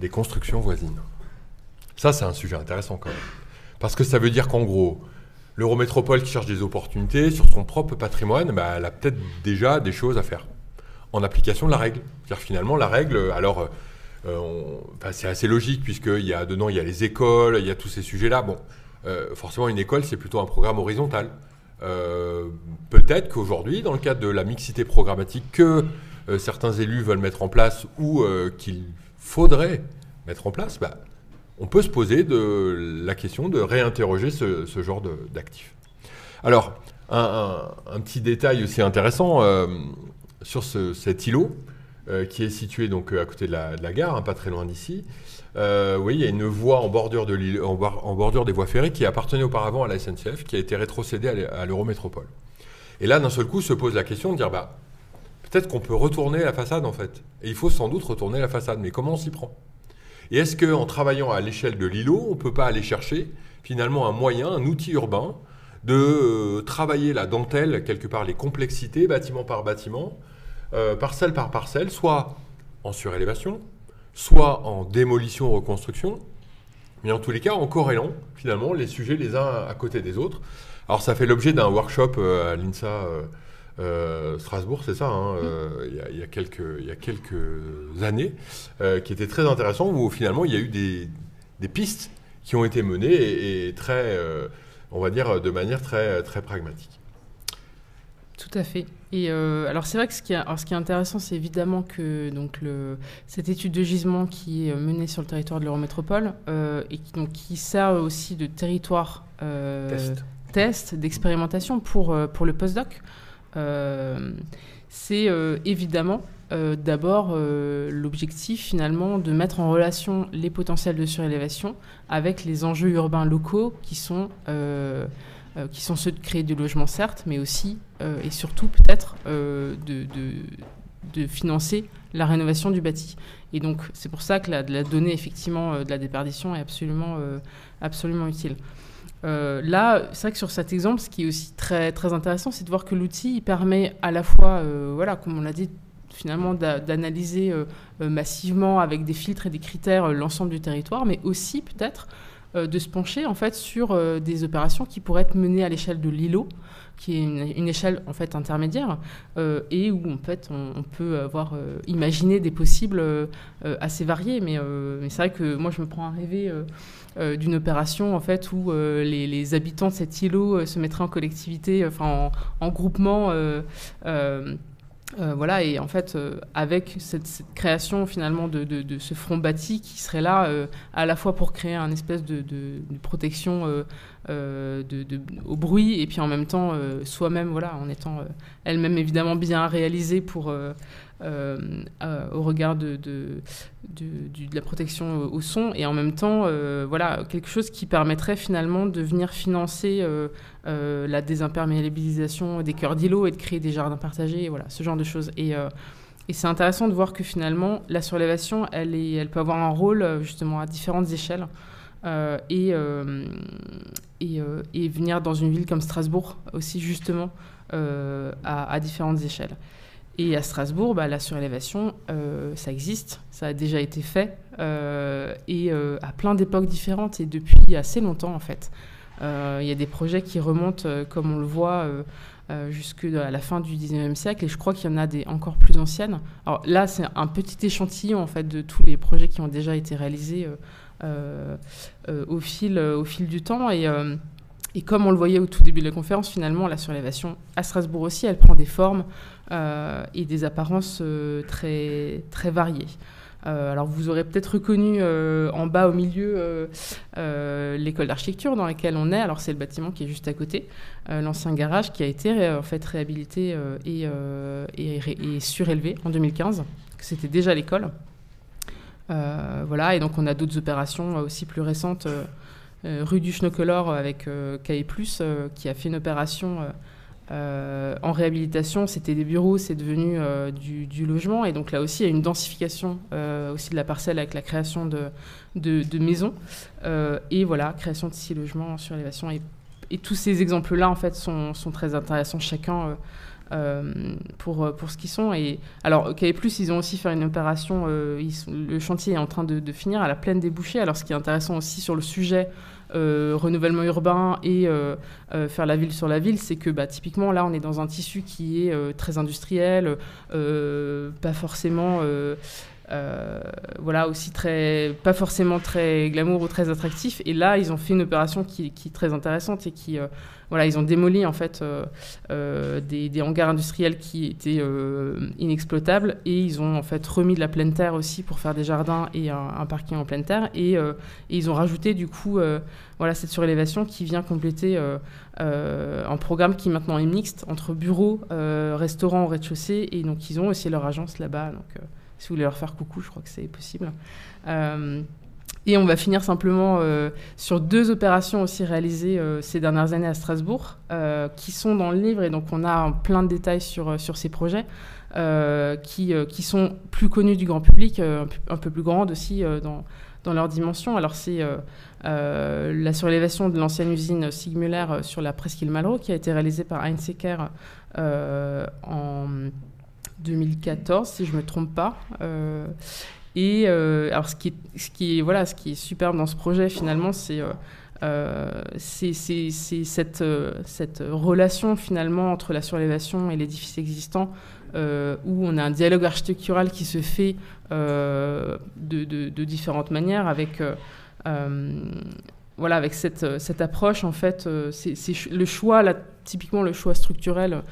des constructions voisines. Ça, c'est un sujet intéressant quand même. Parce que ça veut dire qu'en gros, l'Eurométropole qui cherche des opportunités sur son propre patrimoine, elle a peut-être déjà des choses à faire en application de la règle. C'est-à-dire finalement, la règle, alors, c'est assez logique puisqu'il y a dedans, il y a les écoles, il y a tous ces sujets-là. Bon, forcément, une école, c'est plutôt un programme horizontal. Peut-être qu'aujourd'hui, dans le cadre de la mixité programmatique que certains élus veulent mettre en place ou qu'il faudrait mettre en place, on peut se poser la question de réinterroger ce genre d'actifs. Alors, un petit détail aussi intéressant sur cet îlot, qui est situé donc à côté de la gare, hein, pas très loin d'ici. Oui, il y a une voie en bordure, en bordure des voies ferrées qui appartenait auparavant à la SNCF, qui a été rétrocédée à l'Eurométropole. Et là, d'un seul coup, se pose la question de dire, peut-être qu'on peut retourner la façade, en fait. Et il faut sans doute retourner la façade, mais comment on s'y prend? Et est-ce qu'en travaillant à l'échelle de l'îlot, on ne peut pas aller chercher, finalement, un moyen, un outil urbain, de travailler la dentelle, quelque part, les complexités, bâtiment par bâtiment, parcelle par parcelle, soit en surélévation, soit en démolition, reconstruction, mais en tous les cas en corrélant finalement les sujets les uns à côté des autres. Alors ça fait l'objet d'un workshop à l'INSA Strasbourg, c'est ça, hein, il y a quelques années, qui était très intéressant, où finalement il y a eu des pistes qui ont été menées et très, on va dire, de manière très, très pragmatique. Tout à fait. Et alors c'est vrai que ce qui est intéressant, c'est évidemment que donc, cette étude de gisement qui est menée sur le territoire de l'Eurométropole et qui sert aussi de territoire test d'expérimentation pour le postdoc, c'est évidemment d'abord l'objectif finalement de mettre en relation les potentiels de surélévation avec les enjeux urbains locaux qui sont ceux de créer du logement, certes, mais aussi et surtout peut-être de financer la rénovation du bâti. Et donc, c'est pour ça que la donnée, effectivement, de la déperdition est absolument utile. Là, c'est vrai que sur cet exemple, ce qui est aussi très, très intéressant, c'est de voir que l'outil il permet à la fois, comme on l'a dit, finalement, d'analyser massivement avec des filtres et des critères l'ensemble du territoire, mais aussi peut-être de se pencher en fait sur des opérations qui pourraient être menées à l'échelle de l'îlot, qui est une échelle en fait intermédiaire et où en fait on peut avoir imaginé des possibles assez variés, mais c'est vrai que moi je me prends à rêver d'une opération en fait où les habitants de cet îlot se mettraient en collectivité, en groupement. Et en fait, avec cette création finalement de ce front bâti qui serait là à la fois pour créer un espèce de protection au bruit et puis en même temps soi-même, en étant elle-même évidemment bien réalisée pour au regard de la protection au son et en même temps quelque chose qui permettrait finalement de venir financer la désimperméabilisation des cœurs d'îlots et de créer des jardins partagés, ce genre de choses. Et c'est intéressant de voir que finalement la surélévation elle peut avoir un rôle justement à différentes échelles et venir dans une ville comme Strasbourg aussi justement à différentes échelles. Et à Strasbourg, la surélévation, ça existe, ça a déjà été fait, et à plein d'époques différentes, et depuis assez longtemps, en fait. Il y a des projets qui remontent, comme on le voit, jusqu'à la fin du 19e siècle, et je crois qu'il y en a des encore plus anciennes. Alors là, c'est un petit échantillon, en fait, de tous les projets qui ont déjà été réalisés au fil du temps, et comme on le voyait au tout début de la conférence, finalement, la surélévation à Strasbourg aussi, elle prend des formes et des apparences très, très variées. Alors vous aurez peut-être reconnu en bas au milieu l'école d'architecture dans laquelle on est. Alors c'est le bâtiment qui est juste à côté, l'ancien garage qui a été en fait réhabilité et surélevé en 2015. C'était déjà l'école. Et donc on a d'autres opérations aussi plus récentes. Rue du Schnocolor avec KE+, qui a fait une opération en réhabilitation. C'était des bureaux, c'est devenu du logement. Et donc là aussi, il y a une densification aussi de la parcelle avec la création de maisons. Création de 6 logements en surélévation. Et tous ces exemples-là, en fait, sont très intéressants chacun pour ce qu'ils sont. Et alors, KE+, ils ont aussi fait une opération, le chantier est en train de finir à la Plaine des Bouchers. Alors, ce qui est intéressant aussi sur le sujet renouvellement urbain et faire la ville sur la ville, c'est que typiquement, là, on est dans un tissu qui est très industriel, pas forcément... aussi pas forcément très glamour ou très attractif. Et là, ils ont fait une opération qui est très intéressante et qui, ils ont démoli en fait des hangars industriels qui étaient inexploitables et ils ont en fait remis de la pleine terre aussi pour faire des jardins et un parking en pleine terre et ils ont rajouté du coup cette surélévation qui vient compléter un programme qui maintenant est mixte entre bureaux, restaurants au rez-de-chaussée et donc ils ont aussi leur agence là-bas. Donc si vous voulez leur faire coucou, je crois que c'est possible. Et on va finir simplement sur 2 opérations aussi réalisées ces dernières années à Strasbourg, qui sont dans le livre, et donc on a plein de détails sur ces projets, qui sont plus connus du grand public, un peu plus grandes aussi dans leur dimension. Alors c'est la surélévation de l'ancienne usine Sigmuller sur la presqu'île Malraux, qui a été réalisée par Heinz Ecker en 2014, si je ne me trompe pas. Alors ce qui est superbe dans ce projet, finalement, c'est cette relation, finalement, entre la surélévation et l'édifice existant, où on a un dialogue architectural qui se fait de différentes manières, avec cette approche, en fait. C'est le choix, là, typiquement le choix structurel,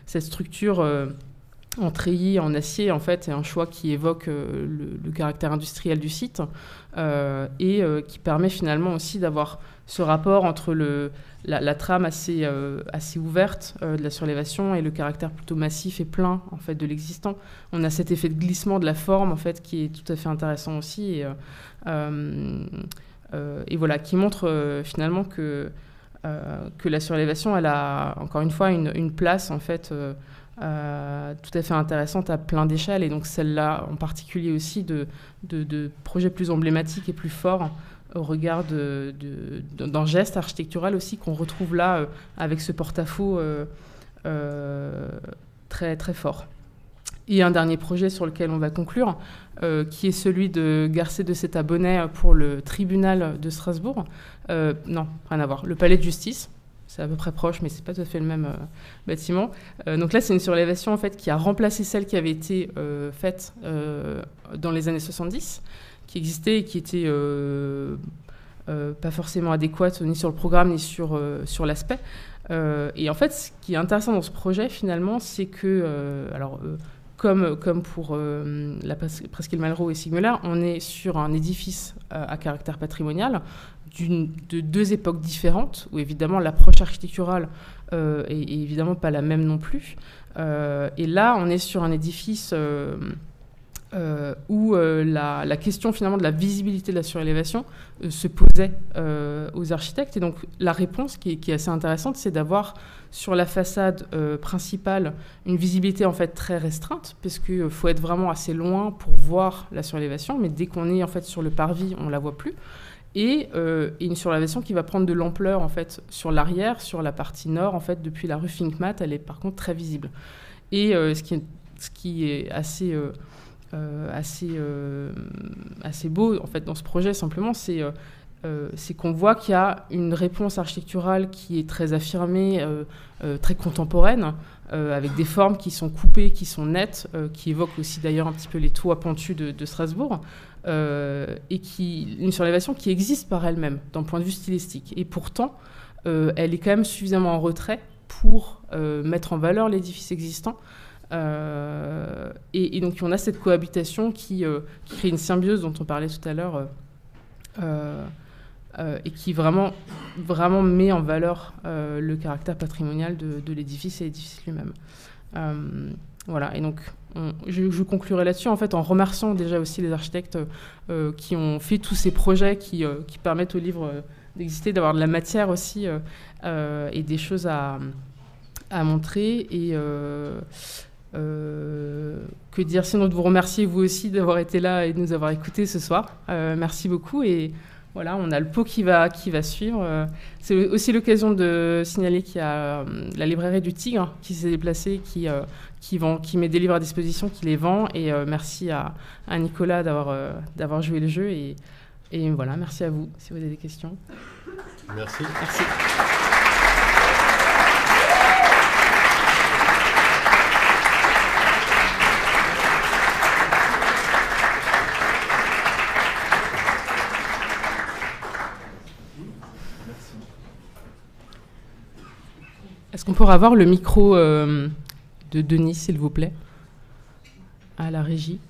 cette structure en treillis, en acier, en fait, est un choix qui évoque le caractère industriel du site, et qui permet finalement aussi d'avoir ce rapport entre la trame assez ouverte de la surélévation et le caractère plutôt massif et plein, en fait, de l'existant. On a cet effet de glissement de la forme, en fait, qui est tout à fait intéressant aussi, et voilà, qui montre finalement que la surélévation, elle a encore une fois une place, en fait, tout à fait intéressante à plein d'échelles, et donc celle-là en particulier aussi de projets plus emblématiques et plus forts au regard d'un geste architectural aussi qu'on retrouve là avec ce porte-à-faux très, très fort. Et un dernier projet sur lequel on va conclure, qui est celui de Garcé de Cet-Abonnet pour le tribunal de Strasbourg. Non, rien à voir, le palais de justice. C'est à peu près proche, mais c'est pas tout à fait le même bâtiment. Donc là, c'est une surélévation, en fait, qui a remplacé celle qui avait été faite dans les années 70, qui existait et qui était pas forcément adéquate ni sur le programme ni sur l'aspect. Et en fait, ce qui est intéressant dans ce projet, finalement, c'est que, comme pour la presqu'île Malraux et Sigmuller, on est sur un édifice à caractère patrimonial de 2 époques différentes, où évidemment l'approche architecturale est évidemment pas la même non plus. Et là, on est sur un édifice où la question finalement de la visibilité de la surélévation se posait aux architectes. Et donc la réponse qui est assez intéressante, c'est d'avoir sur la façade principale une visibilité en fait très restreinte, parce qu'il faut être vraiment assez loin pour voir la surélévation, mais dès qu'on est en fait sur le parvis, on la voit plus. Et une surélévation qui va prendre de l'ampleur en fait sur l'arrière, sur la partie nord, en fait depuis la rue Finkmat, elle est par contre très visible. Et ce qui est assez beau en fait dans ce projet, simplement, c'est qu'on voit qu'il y a une réponse architecturale qui est très affirmée, très contemporaine, avec des formes qui sont coupées, qui sont nettes, qui évoquent aussi d'ailleurs un petit peu les toits pentus de Strasbourg, et une surélévation qui existe par elle-même d'un point de vue stylistique. Et pourtant, elle est quand même suffisamment en retrait pour mettre en valeur l'édifice existant. Et donc on a cette cohabitation qui crée une symbiose dont on parlait tout à l'heure, et qui vraiment met en valeur le caractère patrimonial de l'édifice et l'édifice lui-même. Voilà, et donc je conclurai là-dessus, en fait, en remerciant déjà aussi les architectes qui ont fait tous ces projets qui permettent au livre d'exister, d'avoir de la matière aussi, et des choses à montrer. Et que dire sinon de vous remercier vous aussi d'avoir été là et de nous avoir écoutés ce soir. Merci beaucoup, et voilà, on a le pot qui va suivre. C'est aussi l'occasion de signaler qu'il y a la librairie du Tigre qui s'est déplacée, qui met des livres à disposition, qui les vend, et merci à Nicolas d'avoir joué le jeu, et voilà, merci à vous si vous avez des questions. Merci. Merci. Est-ce qu'on pourra avoir le micro de Denis, s'il vous plaît, à la régie?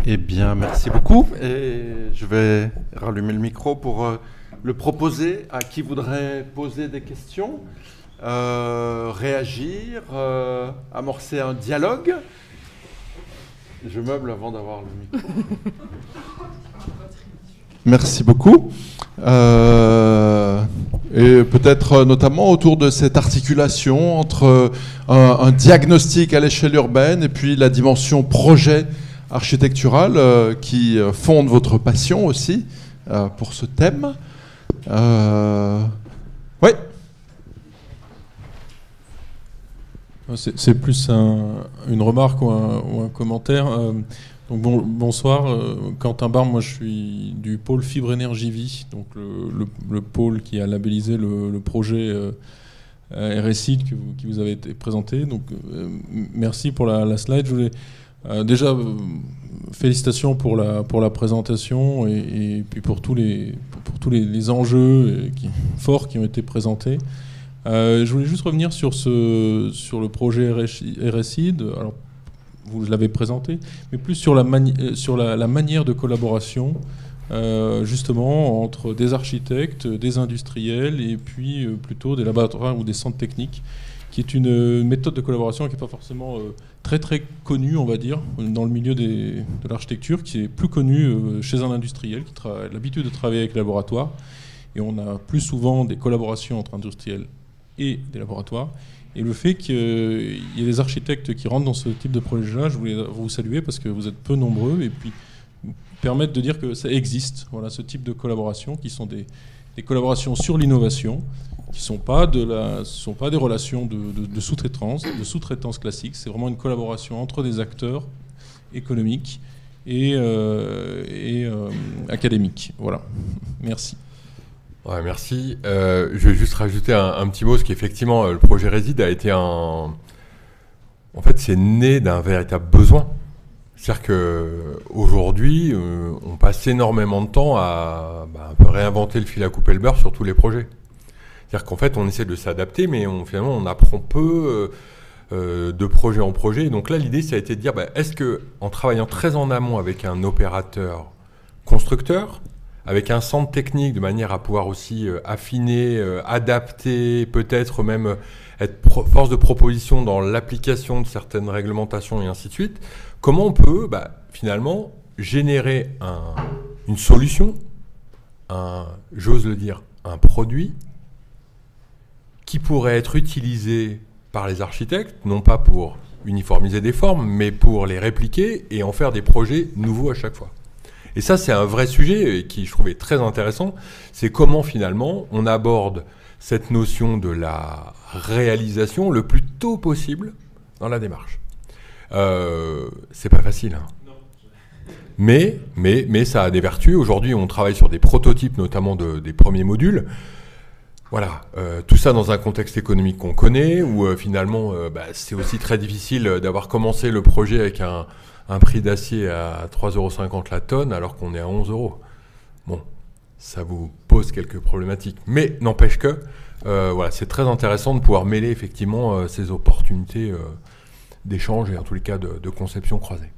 Eh bien, merci beaucoup. Et je vais rallumer le micro pour le proposer à qui voudrait poser des questions, réagir, amorcer un dialogue. Je meuble avant d'avoir le micro. Merci beaucoup. Et peut-être notamment autour de cette articulation entre un diagnostic à l'échelle urbaine et puis la dimension projet architectural qui fonde votre passion aussi pour ce thème. Oui. C'est plus une remarque ou un commentaire. Donc bonsoir, Quentin Barbe, moi je suis du pôle Fibre Énergie Vie, donc le pôle qui a labellisé le projet RSI qui vous avait été présenté. Donc merci pour la slide. Je voulais déjà félicitations pour la présentation et puis pour tous les enjeux forts qui ont été présentés. Je voulais juste revenir sur le projet RSI. Alors, vous l'avez présenté, mais plus sur la manière de collaboration, justement, entre des architectes, des industriels, et puis plutôt des laboratoires ou des centres techniques, qui est une méthode de collaboration qui n'est pas forcément très très connue, on va dire, dans le milieu de l'architecture, qui est plus connue chez un industriel qui a l'habitude de travailler avec les laboratoires. Et on a plus souvent des collaborations entre industriels et des laboratoires. Et le fait qu'il y ait des architectes qui rentrent dans ce type de projet-là, je voulais vous saluer parce que vous êtes peu nombreux et puis permettre de dire que ça existe, voilà, ce type de collaboration qui sont des collaborations sur l'innovation, qui ne sont pas des relations de sous-traitance classique. C'est vraiment une collaboration entre des acteurs économiques et académiques. Voilà. Merci. Ouais, merci. Je vais juste rajouter un petit mot, parce qu'effectivement, le projet Réside a été en fait, c'est né d'un véritable besoin. C'est-à-dire qu'aujourd'hui, on passe énormément de temps à un peu réinventer le fil à couper le beurre sur tous les projets. C'est-à-dire qu'en fait, on essaie de s'adapter, mais finalement, on apprend peu de projet en projet. Et donc là, l'idée, ça a été de dire, est-ce qu'en travaillant très en amont avec un opérateur constructeur, avec un centre technique de manière à pouvoir aussi affiner, adapter, peut-être même être force de proposition dans l'application de certaines réglementations et ainsi de suite, comment on peut finalement générer une solution, j'ose le dire, un produit qui pourrait être utilisé par les architectes, non pas pour uniformiser des formes, mais pour les répliquer et en faire des projets nouveaux à chaque fois. Et ça, c'est un vrai sujet qui, je trouvais très intéressant. C'est comment, finalement, on aborde cette notion de la réalisation le plus tôt possible dans la démarche. C'est pas facile, hein. Mais ça a des vertus. Aujourd'hui, on travaille sur des prototypes, notamment des premiers modules. Voilà, tout ça dans un contexte économique qu'on connaît, où finalement, c'est aussi très difficile d'avoir commencé le projet avec un prix d'acier à 3,50 € la tonne, alors qu'on est à 11 €. Bon, ça vous pose quelques problématiques. Mais n'empêche que, voilà, c'est très intéressant de pouvoir mêler effectivement ces opportunités d'échange et en tous les cas de conception croisée.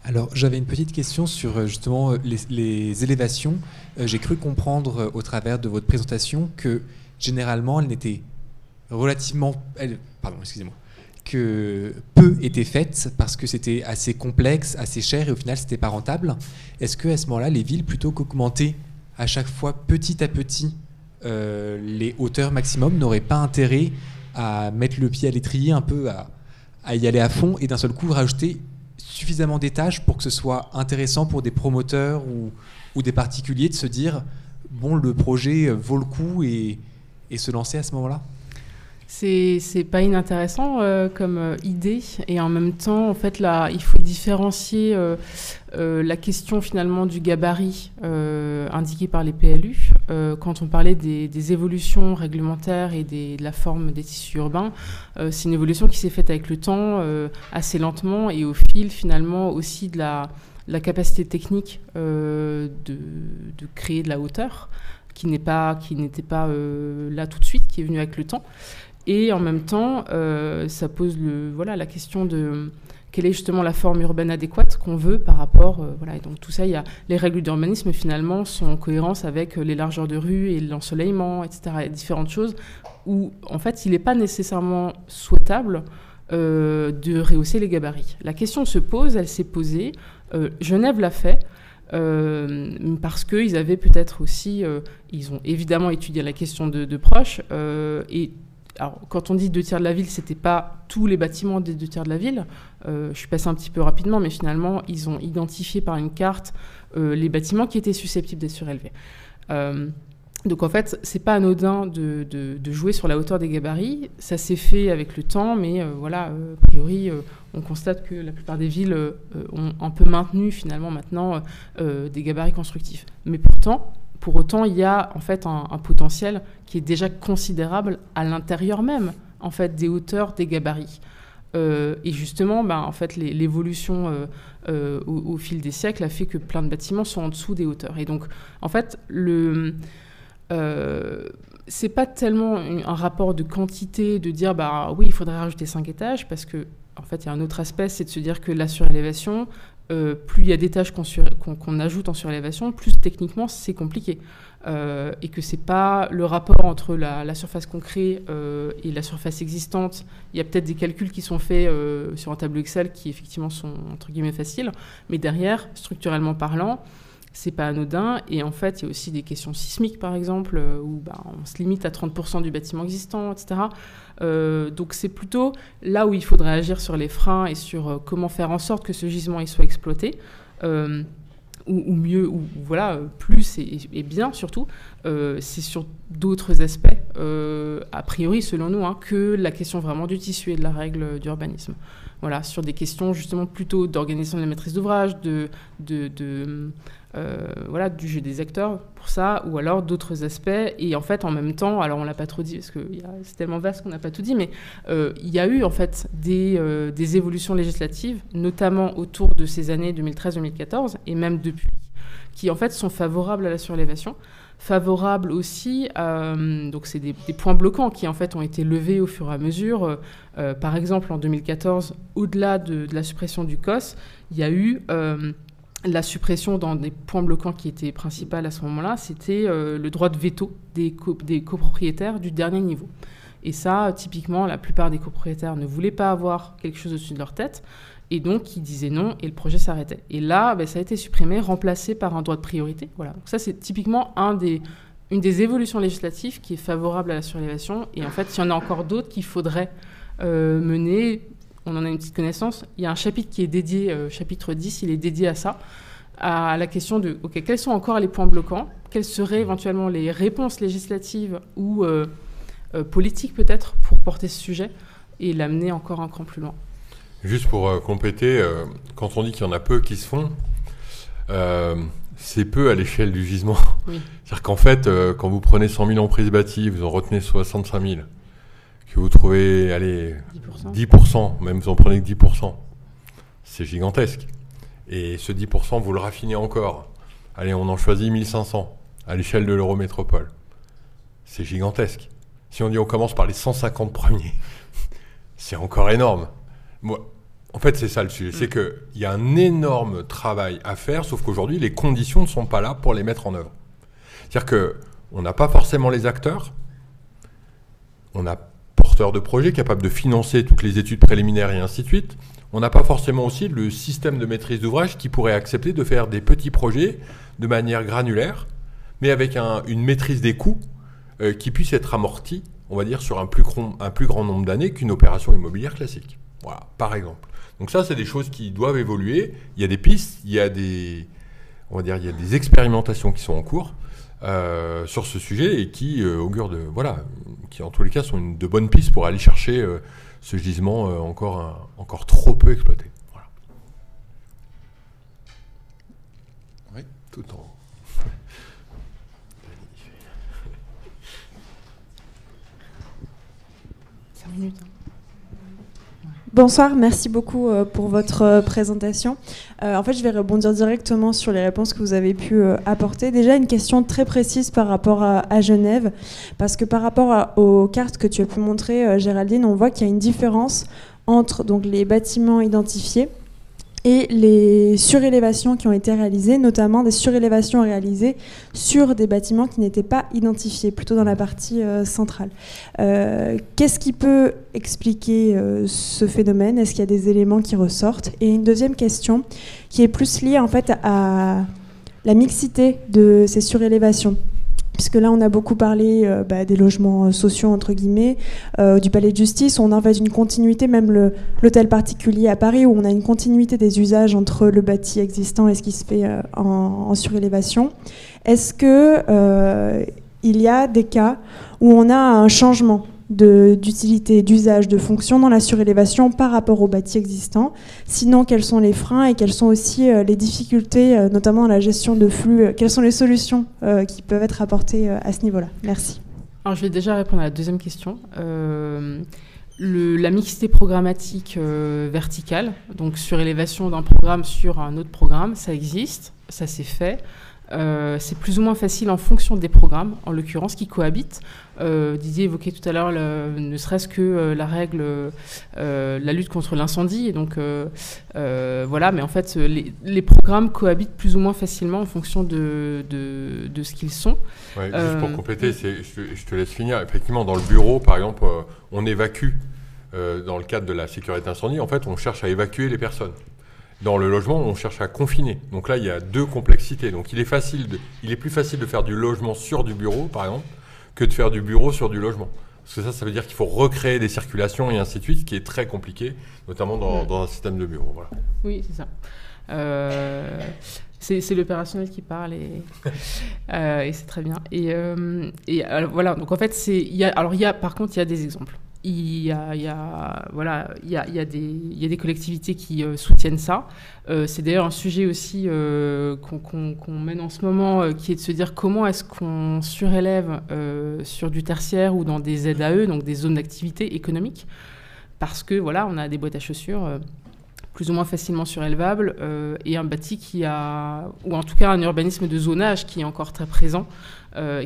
Alors, j'avais une petite question sur justement les élévations. J'ai cru comprendre au travers de votre présentation que généralement, elles n'étaient que peu étaient faites parce que c'était assez complexe, assez cher et au final, c'était pas rentable. Est-ce qu'à ce moment-là, les villes, plutôt qu'augmenter à chaque fois petit à petit les hauteurs maximum, n'auraient pas intérêt à mettre le pied à l'étrier, un peu à y aller à fond et d'un seul coup rajouter suffisamment d'étages pour que ce soit intéressant pour des promoteurs ou des particuliers de se dire bon, le projet vaut le coup et se lancer à ce moment-là? C'est pas inintéressant comme idée, et en même temps, en fait, là, il faut différencier la question finalement du gabarit indiqué par les PLU. Quand on parlait des évolutions réglementaires et de la forme des tissus urbains, c'est une évolution qui s'est faite avec le temps, assez lentement, et au fil finalement aussi de la capacité technique de créer de la hauteur, qui n'était pas là tout de suite, qui est venue avec le temps. Et en même temps, ça pose la question de quelle est justement la forme urbaine adéquate qu'on veut par rapport... voilà. Et donc tout ça, les règles d'urbanisme finalement sont en cohérence avec les largeurs de rue et l'ensoleillement, etc. Il y a différentes choses où en fait il n'est pas nécessairement souhaitable de rehausser les gabarits. La question se pose, elle s'est posée. Genève l'a fait. Parce qu'ils avaient peut-être aussi... ils ont évidemment étudié la question de proches. Et alors, quand on dit 2 tiers de la ville, ce n'était pas tous les bâtiments des 2 tiers de la ville. Je suis passée un petit peu rapidement, mais finalement, ils ont identifié par une carte les bâtiments qui étaient susceptibles d'être surélevés. Donc en fait, c'est pas anodin de jouer sur la hauteur des gabarits. Ça s'est fait avec le temps, mais a priori, on constate que la plupart des villes ont un peu maintenu finalement maintenant des gabarits constructifs. Mais pour autant, il y a en fait un potentiel qui est déjà considérable à l'intérieur même en fait des hauteurs des gabarits. Et justement, en fait, l'évolution au fil des siècles a fait que plein de bâtiments sont en dessous des hauteurs. Et donc, en fait, c'est pas tellement un rapport de quantité, de dire oui, il faudrait rajouter 5 étages, parce que en fait, il y a un autre aspect, c'est de se dire que la surélévation, plus il y a d'étages qu'on ajoute en surélévation, plus techniquement c'est compliqué. Et que c'est pas le rapport entre la surface qu'on crée et la surface existante. Il y a peut-être des calculs qui sont faits sur un tableau Excel qui effectivement sont entre guillemets faciles, mais derrière, structurellement parlant, c'est pas anodin. Et en fait, il y a aussi des questions sismiques, par exemple, où on se limite à 30% du bâtiment existant, etc. Donc c'est plutôt là où il faudrait agir sur les freins et sur comment faire en sorte que ce gisement il soit exploité, ou mieux, ou plus et bien surtout. C'est sur d'autres aspects, a priori selon nous, que la question vraiment du tissu et de la règle d'urbanisme. Voilà, sur des questions justement plutôt d'organisation de la maîtrise d'ouvrage, du jeu des acteurs pour ça, ou alors d'autres aspects. Et en fait, en même temps, alors on l'a pas trop dit parce que c'est tellement vaste qu'on n'a pas tout dit, mais il y a eu en fait des évolutions législatives, notamment autour de ces années 2013-2014, et même depuis, qui en fait sont favorables à la surélévation. Favorables aussi, donc c'est des points bloquants qui en fait ont été levés au fur et à mesure. Par exemple, en 2014, au-delà de la suppression du COS, il y a eu la suppression dans des points bloquants qui étaient principaux à ce moment-là, c'était le droit de veto des copropriétaires du dernier niveau. Et ça, typiquement, la plupart des copropriétaires ne voulaient pas avoir quelque chose au-dessus de leur tête. Et donc, ils disaient non et le projet s'arrêtait. Et là, ça a été supprimé, remplacé par un droit de priorité. Voilà. Donc ça, c'est typiquement une des évolutions législatives qui est favorable à la surélévation. Et en fait, il y en a encore d'autres qu'il faudrait mener. On en a une petite connaissance. Il y a un chapitre qui est dédié, chapitre 10, il est dédié à ça, à la question de quels sont encore les points bloquants, quelles seraient éventuellement les réponses législatives ou politiques peut-être pour porter ce sujet et l'amener encore un cran plus loin. Juste pour compléter, quand on dit qu'il y en a peu qui se font, c'est peu à l'échelle du gisement. Oui. C'est-à-dire qu'en fait, quand vous prenez 100 000 emprises bâties, vous en retenez 65 000, que vous trouvez, allez, 10%, même vous en prenez que 10%, c'est gigantesque. Et ce 10%, vous le raffinez encore. Allez, on en choisit 1500 à l'échelle de l'Eurométropole. C'est gigantesque. Si on dit on commence par les 150 premiers, c'est encore énorme. Moi, en fait, c'est ça le sujet. C'est qu'il y a un énorme travail à faire, sauf qu'aujourd'hui, les conditions ne sont pas là pour les mettre en œuvre. C'est-à-dire qu'on n'a pas forcément les acteurs, on a porteurs de projets capables de financer toutes les études préliminaires et ainsi de suite. On n'a pas forcément aussi le système de maîtrise d'ouvrage qui pourrait accepter de faire des petits projets de manière granulaire, mais avec une maîtrise des coûts qui puisse être amortie, on va dire, sur un plus grand nombre d'années qu'une opération immobilière classique. Voilà, par exemple. Donc ça, c'est des choses qui doivent évoluer. Il y a des pistes, il y a des expérimentations qui sont en cours sur ce sujet et qui augurent qui en tous les cas sont de bonnes pistes pour aller chercher ce gisement encore trop peu exploité. Voilà. Oui, tout en haut. Minutes. Bonsoir, merci beaucoup pour votre présentation. En fait, je vais rebondir directement sur les réponses que vous avez pu apporter. Déjà, une question très précise par rapport à Genève, parce que par rapport aux cartes que tu as pu montrer, Géraldine, on voit qu'il y a une différence entre donc, les bâtiments identifiés et les surélévations qui ont été réalisées, notamment des surélévations réalisées sur des bâtiments qui n'étaient pas identifiés, plutôt dans la partie centrale. Qu'est-ce qui peut expliquer ce phénomène? Est-ce qu'il y a des éléments qui ressortent? Et une deuxième question qui est plus liée en fait à la mixité de ces surélévations. Puisque là, on a beaucoup parlé des logements sociaux, entre guillemets, du palais de justice. On a en fait une continuité, même l'hôtel particulier à Paris, où on a une continuité des usages entre le bâti existant et ce qui se fait en surélévation. Est-ce qu'il y a des cas où on a un changement d'utilité, d'usage, de fonction dans la surélévation par rapport au bâti existant? Sinon, quels sont les freins et quelles sont aussi les difficultés, notamment dans la gestion de flux? Quelles sont les solutions qui peuvent être apportées à ce niveau-là? Merci. Alors, je vais déjà répondre à la deuxième question. La mixité programmatique verticale, donc surélévation d'un programme sur un autre programme, ça existe, ça s'est fait. C'est plus ou moins facile en fonction des programmes, en l'occurrence, qui cohabitent. Didier évoquait tout à l'heure ne serait-ce que la règle, la lutte contre l'incendie. Et donc, voilà, mais en fait, les programmes cohabitent plus ou moins facilement en fonction de ce qu'ils sont. Ouais, juste pour compléter, je te laisse finir. Effectivement, dans le bureau, par exemple, on évacue, dans le cadre de la sécurité incendie, en fait, on cherche à évacuer les personnes. Dans le logement, on cherche à confiner. Donc là, il y a deux complexités. Donc il est plus facile de faire du logement sur du bureau, par exemple, que de faire du bureau sur du logement. Parce que ça veut dire qu'il faut recréer des circulations et ainsi de suite, ce qui est très compliqué, notamment dans un système de bureau. Voilà. Oui, c'est ça. C'est l'opérationnel qui parle et c'est très bien. Et voilà. Donc en fait, par contre, il y a des exemples. Il y a des collectivités qui soutiennent ça. C'est d'ailleurs un sujet aussi qu'on mène en ce moment, qui est de se dire comment est-ce qu'on surélève sur du tertiaire ou dans des ZAE, donc des zones d'activité économique, parce que voilà, on a des boîtes à chaussures plus ou moins facilement surélevables et un bâti ou en tout cas un urbanisme de zonage qui est encore très présent,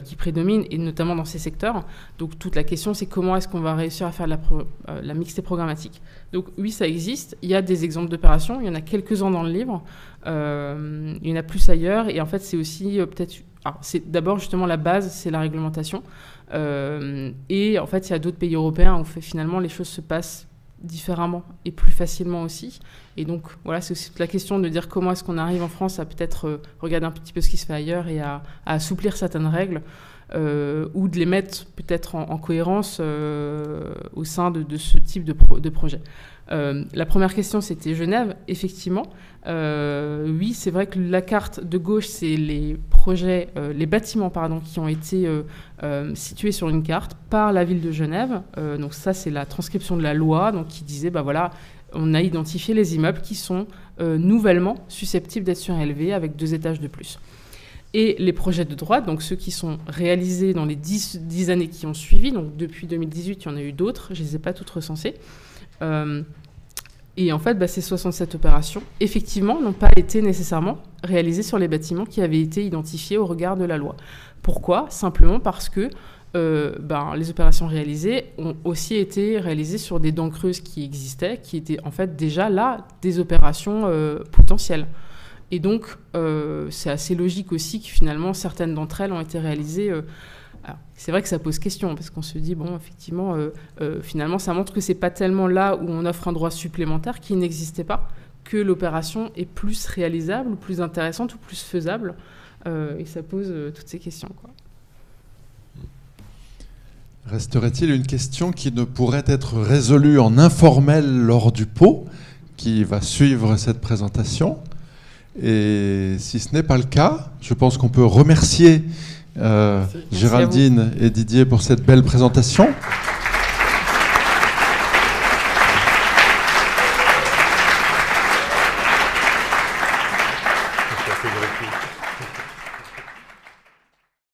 qui prédomine, et notamment dans ces secteurs. Donc toute la question, c'est comment est-ce qu'on va réussir à faire la mixité programmatique. Donc oui, ça existe. Il y a des exemples d'opérations. Il y en a quelques-uns dans le livre. Il y en a plus ailleurs. Et en fait, c'est aussi c'est d'abord justement la base, c'est la réglementation. Et en fait, il y a d'autres pays européens où finalement les choses se passent différemment et plus facilement aussi. Et donc, voilà, c'est aussi toute la question de dire comment est-ce qu'on arrive en France à peut-être regarder un petit peu ce qui se fait ailleurs et à assouplir certaines règles ou de les mettre peut-être en cohérence au sein de ce type de projet. La première question, c'était Genève. Effectivement, oui, c'est vrai que la carte de gauche, c'est les bâtiments qui ont été situés sur une carte par la ville de Genève. Donc ça, c'est la transcription de la loi, donc qui disait, voilà, on a identifié les immeubles qui sont nouvellement susceptibles d'être surélevés avec 2 étages de plus. Et les projets de droite, donc ceux qui sont réalisés dans les 10 années qui ont suivi, donc depuis 2018, il y en a eu d'autres, je ne les ai pas toutes recensées. Et en fait, ces 67 opérations, effectivement, n'ont pas été nécessairement réalisées sur les bâtiments qui avaient été identifiés au regard de la loi. Pourquoi ? Simplement parce que les opérations réalisées ont aussi été réalisées sur des dents creuses qui existaient, qui étaient en fait déjà là des opérations potentielles. Et donc, c'est assez logique aussi que finalement, certaines d'entre elles ont été réalisées. Alors, c'est vrai que ça pose question, parce qu'on se dit, effectivement, finalement, ça montre que ce n'est pas tellement là où on offre un droit supplémentaire qui n'existait pas, que l'opération est plus réalisable, ou plus intéressante, ou plus faisable. Et ça pose toutes ces questions, quoi. Resterait-il une question qui ne pourrait être résolue en informel lors du pot, qui va suivre cette présentation ? Et si ce n'est pas le cas, je pense qu'on peut remercier Géraldine et Didier pour cette belle présentation.